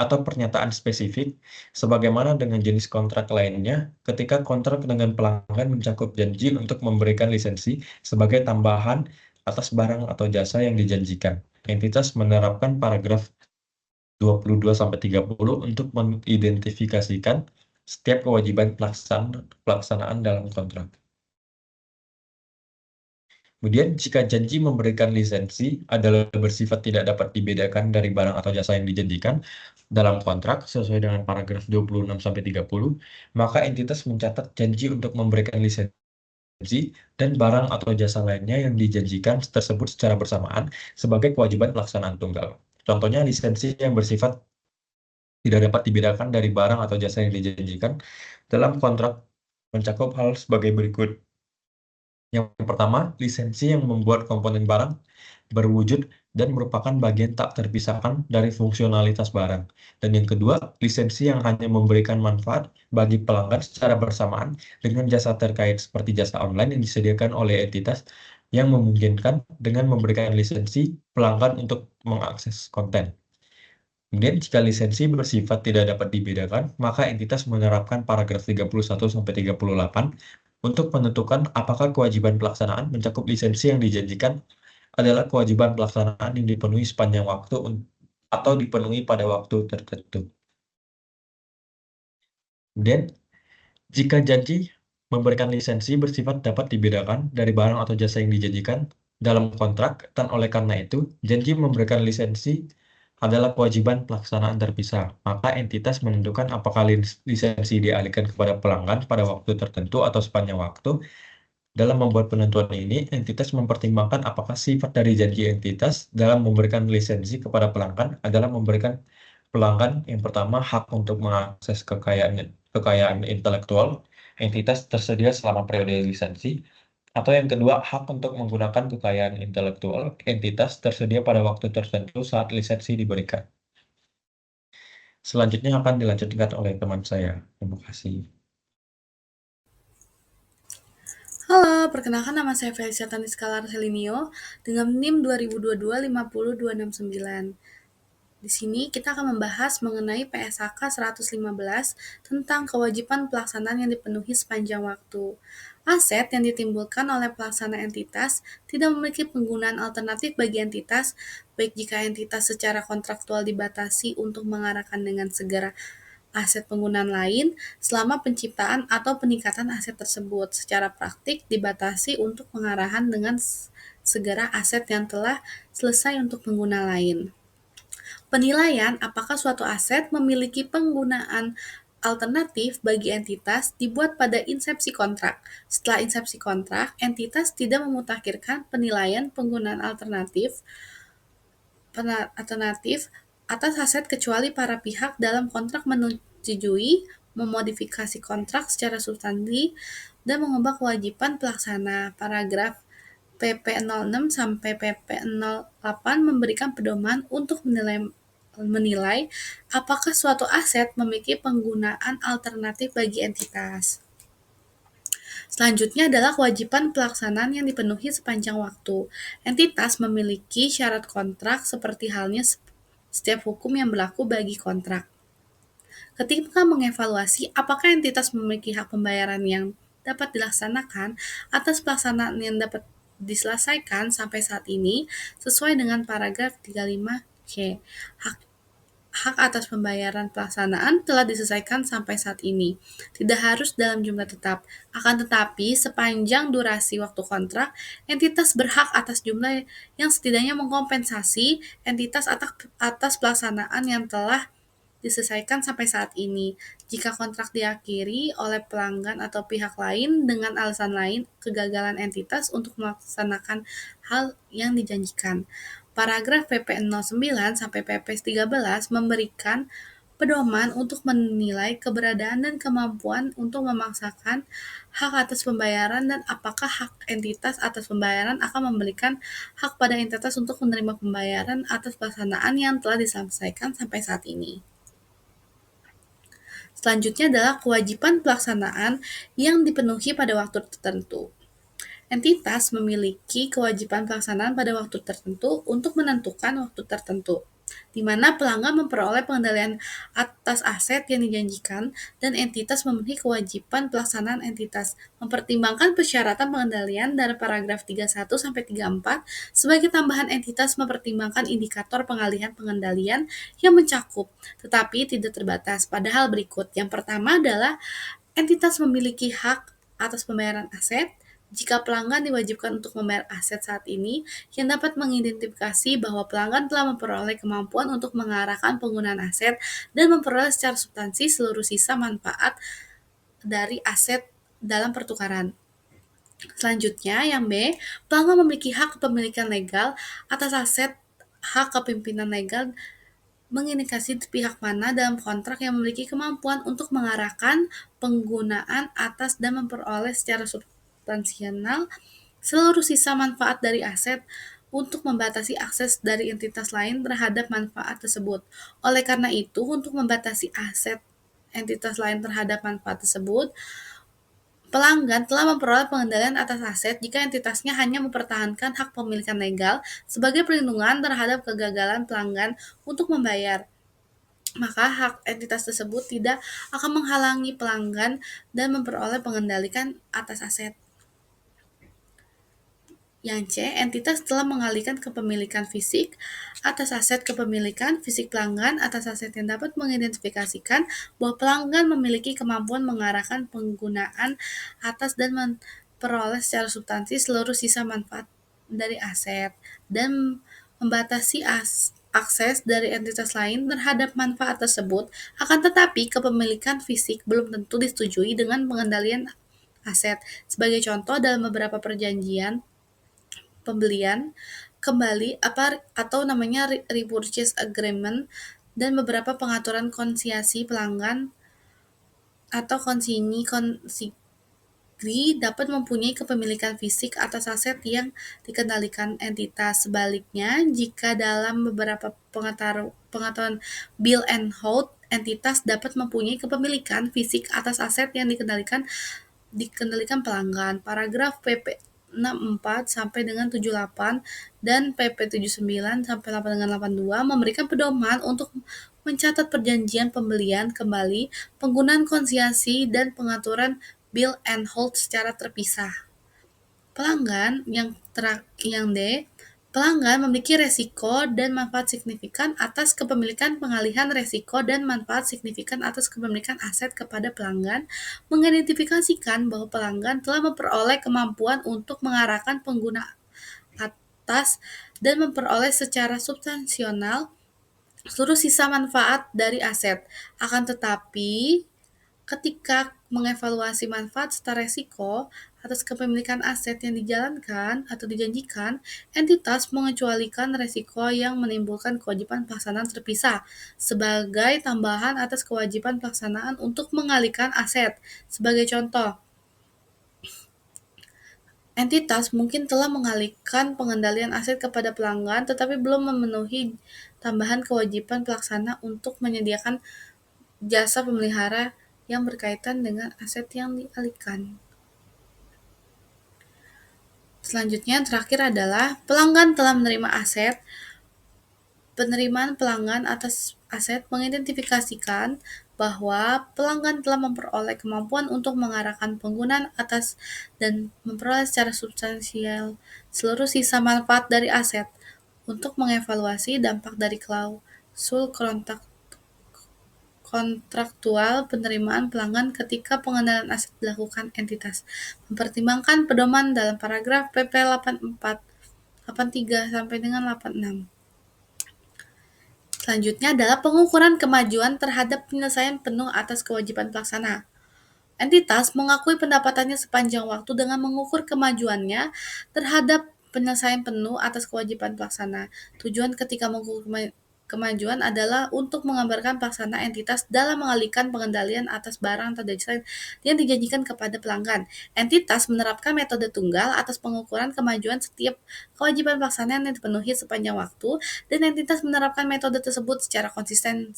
atau pernyataan spesifik, sebagaimana dengan jenis kontrak lainnya ketika kontrak dengan pelanggan mencakup janji untuk memberikan lisensi sebagai tambahan atas barang atau jasa yang dijanjikan. Entitas menerapkan paragraf 22-30 untuk mengidentifikasikan setiap kewajiban pelaksanaan dalam kontrak. Kemudian, jika janji memberikan lisensi adalah bersifat tidak dapat dibedakan dari barang atau jasa yang dijanjikan dalam kontrak sesuai dengan paragraf 26-30, maka entitas mencatat janji untuk memberikan lisensi dan barang atau jasa lainnya yang dijanjikan tersebut secara bersamaan sebagai kewajiban pelaksanaan tunggal. Contohnya, lisensi yang bersifat tidak dapat dibedakan dari barang atau jasa yang dijanjikan dalam kontrak mencakup hal sebagai berikut. Yang pertama, lisensi yang membuat komponen barang berwujud dan merupakan bagian tak terpisahkan dari fungsionalitas barang. Dan yang kedua, lisensi yang hanya memberikan manfaat bagi pelanggan secara bersamaan dengan jasa terkait seperti jasa online yang disediakan oleh entitas yang memungkinkan dengan memberikan lisensi pelanggan untuk mengakses konten. Kemudian, jika lisensi bersifat tidak dapat dibedakan, maka entitas menerapkan paragraf 31-38 untuk menentukan apakah kewajiban pelaksanaan mencakup lisensi yang dijanjikan adalah kewajiban pelaksanaan yang dipenuhi sepanjang waktu atau dipenuhi pada waktu tertentu. Kemudian, jika janji memberikan lisensi bersifat dapat dibedakan dari barang atau jasa yang dijanjikan dalam kontrak, dan oleh karena itu, janji memberikan lisensi adalah kewajiban pelaksanaan terpisah, maka entitas menentukan apakah lisensi dialihkan kepada pelanggan pada waktu tertentu atau sepanjang waktu. Dalam membuat penentuan ini, entitas mempertimbangkan apakah sifat dari janji entitas dalam memberikan lisensi kepada pelanggan adalah memberikan pelanggan yang pertama hak untuk mengakses kekayaan intelektual entitas tersedia selama periode lisensi, atau yang kedua hak untuk menggunakan kekayaan intelektual entitas tersedia pada waktu tertentu saat lisensi diberikan. Selanjutnya akan dilanjutkan oleh teman saya. Terima kasih. Halo, perkenalkan nama saya Felicia Taniska Larselinio dengan NIM 2022-50269. Di sini kita akan membahas mengenai PSAK 115 tentang kewajiban pelaksanaan yang dipenuhi sepanjang waktu. Aset yang ditimbulkan oleh pelaksana entitas tidak memiliki penggunaan alternatif bagi entitas, baik jika entitas secara kontraktual dibatasi untuk mengarahkan dengan segera aset penggunaan lain selama penciptaan atau peningkatan aset tersebut. Secara praktik dibatasi untuk pengarahan dengan segera aset yang telah selesai untuk pengguna lain. Penilaian apakah suatu aset memiliki penggunaan alternatif bagi entitas dibuat pada insepsi kontrak. Setelah insepsi kontrak, entitas tidak memutakhirkan penilaian penggunaan alternatif atas aset kecuali para pihak dalam kontrak menyetujui, memodifikasi kontrak secara substansi, dan mengubah kewajiban pelaksana. Paragraf PP 06 sampai PP 08 memberikan pedoman untuk menilai apakah suatu aset memiliki penggunaan alternatif bagi entitas. Selanjutnya adalah kewajiban pelaksanaan yang dipenuhi sepanjang waktu. Entitas memiliki syarat kontrak seperti halnya setiap hukum yang berlaku bagi kontrak. Ketika mengevaluasi apakah entitas memiliki hak pembayaran yang dapat dilaksanakan atas pelaksanaan yang dapat diselesaikan sampai saat ini sesuai dengan paragraf 35C. Hak atas pembayaran pelaksanaan telah diselesaikan sampai saat ini. Tidak harus dalam jumlah tetap. Akan tetapi, sepanjang durasi waktu kontrak, entitas berhak atas jumlah yang setidaknya mengkompensasi entitas atas pelaksanaan yang telah diselesaikan sampai saat ini. Jika kontrak diakhiri oleh pelanggan atau pihak lain dengan alasan lain, kegagalan entitas untuk melaksanakan hal yang dijanjikan. Paragraf PP 09 sampai PP 13 memberikan pedoman untuk menilai keberadaan dan kemampuan untuk memaksakan hak atas pembayaran dan apakah hak entitas atas pembayaran akan memberikan hak pada entitas untuk menerima pembayaran atas pelaksanaan yang telah diselesaikan sampai saat ini. Selanjutnya adalah kewajiban pelaksanaan yang dipenuhi pada waktu tertentu. Entitas memiliki kewajiban pelaksanaan pada waktu tertentu untuk menentukan waktu tertentu, di mana pelanggan memperoleh pengendalian atas aset yang dijanjikan dan entitas memenuhi kewajiban pelaksanaan entitas, mempertimbangkan persyaratan pengendalian dari paragraf 31 sampai 34. Sebagai tambahan, entitas mempertimbangkan indikator pengalihan pengendalian yang mencakup, tetapi tidak terbatas pada hal berikut. Yang pertama adalah entitas memiliki hak atas pembayaran aset. Jika pelanggan diwajibkan untuk membayar aset saat ini, yang dapat mengidentifikasi bahwa pelanggan telah memperoleh kemampuan untuk mengarahkan penggunaan aset dan memperoleh secara substansi seluruh sisa manfaat dari aset dalam pertukaran. Selanjutnya, yang B, pelanggan memiliki hak kepemilikan legal atas aset. Hak kepemilikan legal mengindikasi pihak mana dalam kontrak yang memiliki kemampuan untuk mengarahkan penggunaan atas dan memperoleh secara substansial seluruh sisa manfaat dari aset untuk membatasi akses dari entitas lain terhadap manfaat tersebut. Oleh karena itu, untuk membatasi aset entitas lain terhadap manfaat tersebut, pelanggan telah memperoleh pengendalian atas aset jika entitasnya hanya mempertahankan hak pemilikan legal sebagai perlindungan terhadap kegagalan pelanggan untuk membayar. Maka hak entitas tersebut tidak akan menghalangi pelanggan dan memperoleh pengendalian atas aset. Yang C, entitas telah mengalihkan kepemilikan fisik atas aset kepemilikan fisik pelanggan atas aset yang dapat mengidentifikasikan bahwa pelanggan memiliki kemampuan mengarahkan penggunaan atas dan memperoleh secara substansi seluruh sisa manfaat dari aset dan membatasi akses dari entitas lain terhadap manfaat tersebut. Akan tetapi, kepemilikan fisik belum tentu disetujui dengan pengendalian aset. Sebagai contoh, dalam beberapa perjanjian pembelian kembali atau namanya repurchase agreement dan beberapa pengaturan konsiasi pelanggan atau konsigni dapat mempunyai kepemilikan fisik atas aset yang dikendalikan entitas. Sebaliknya, jika dalam beberapa pengaturan bill and hold, entitas dapat mempunyai kepemilikan fisik atas aset yang dikendalikan pelanggan. Paragraf PP 64 sampai dengan 78 dan PP 79 sampai 8 dengan 82 memberikan pedoman untuk mencatat perjanjian pembelian kembali, penggunaan konsiasi dan pengaturan bill and hold secara terpisah. Pelanggan yang D, pelanggan memiliki resiko dan manfaat signifikan atas kepemilikan. Pengalihan resiko dan manfaat signifikan atas kepemilikan aset kepada pelanggan mengidentifikasikan bahwa pelanggan telah memperoleh kemampuan untuk mengarahkan pengguna atas dan memperoleh secara substansial seluruh sisa manfaat dari aset. Akan tetapi, ketika mengevaluasi manfaat serta resiko atas kepemilikan aset yang dijalankan atau dijanjikan, entitas mengecualikan resiko yang menimbulkan kewajiban pelaksanaan terpisah sebagai tambahan atas kewajiban pelaksanaan untuk mengalihkan aset. Sebagai contoh, entitas mungkin telah mengalihkan pengendalian aset kepada pelanggan tetapi belum memenuhi tambahan kewajiban pelaksana untuk menyediakan jasa pemelihara yang berkaitan dengan aset yang dialihkan. Selanjutnya, terakhir adalah pelanggan telah menerima aset. Penerimaan pelanggan atas aset mengidentifikasikan bahwa pelanggan telah memperoleh kemampuan untuk mengarahkan penggunaan atas dan memperoleh secara substansial seluruh sisa manfaat dari aset untuk mengevaluasi dampak dari klausul kontraktual penerimaan pelanggan ketika pengendalian aset dilakukan entitas, mempertimbangkan pedoman dalam paragraf PP 84, 83 sampai dengan 86. Selanjutnya adalah pengukuran kemajuan terhadap penyelesaian penuh atas kewajiban pelaksana. Entitas mengakui pendapatannya sepanjang waktu dengan mengukur kemajuannya terhadap penyelesaian penuh atas kewajiban pelaksana. Tujuan ketika mengukur kemajuan adalah untuk menggambarkan pelaksana entitas dalam mengalihkan pengendalian atas barang atau jasa yang dijanjikan kepada pelanggan. Entitas menerapkan metode tunggal atas pengukuran kemajuan setiap kewajiban pelaksanaan yang dipenuhi sepanjang waktu, dan entitas menerapkan metode tersebut secara konsisten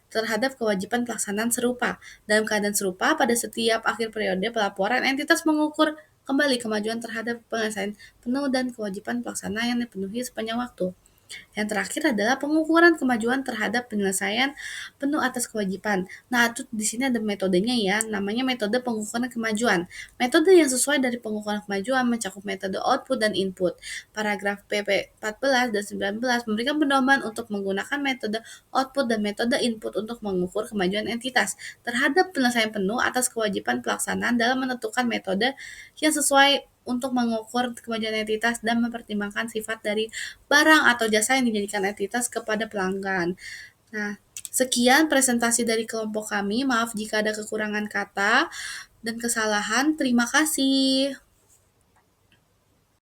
terhadap kewajiban pelaksanaan serupa. Dalam keadaan serupa, pada setiap akhir periode pelaporan, entitas mengukur kembali kemajuan terhadap penyelesaian penuh dan kewajiban pelaksanaan yang dipenuhi sepanjang waktu. Yang terakhir adalah pengukuran kemajuan terhadap penyelesaian penuh atas kewajiban. Nah, itu di sini ada metodenya ya, namanya metode pengukuran kemajuan. Metode yang sesuai dari pengukuran kemajuan mencakup metode output dan input. Paragraf PP 14 dan 19 memberikan pedoman untuk menggunakan metode output dan metode input untuk mengukur kemajuan entitas terhadap penyelesaian penuh atas kewajiban pelaksanaan dalam menentukan metode yang sesuai untuk mengukur kemajuan entitas dan mempertimbangkan sifat dari barang atau jasa yang dijadikan entitas kepada pelanggan. Nah, sekian presentasi dari kelompok kami. Maaf jika ada kekurangan kata dan kesalahan. Terima kasih.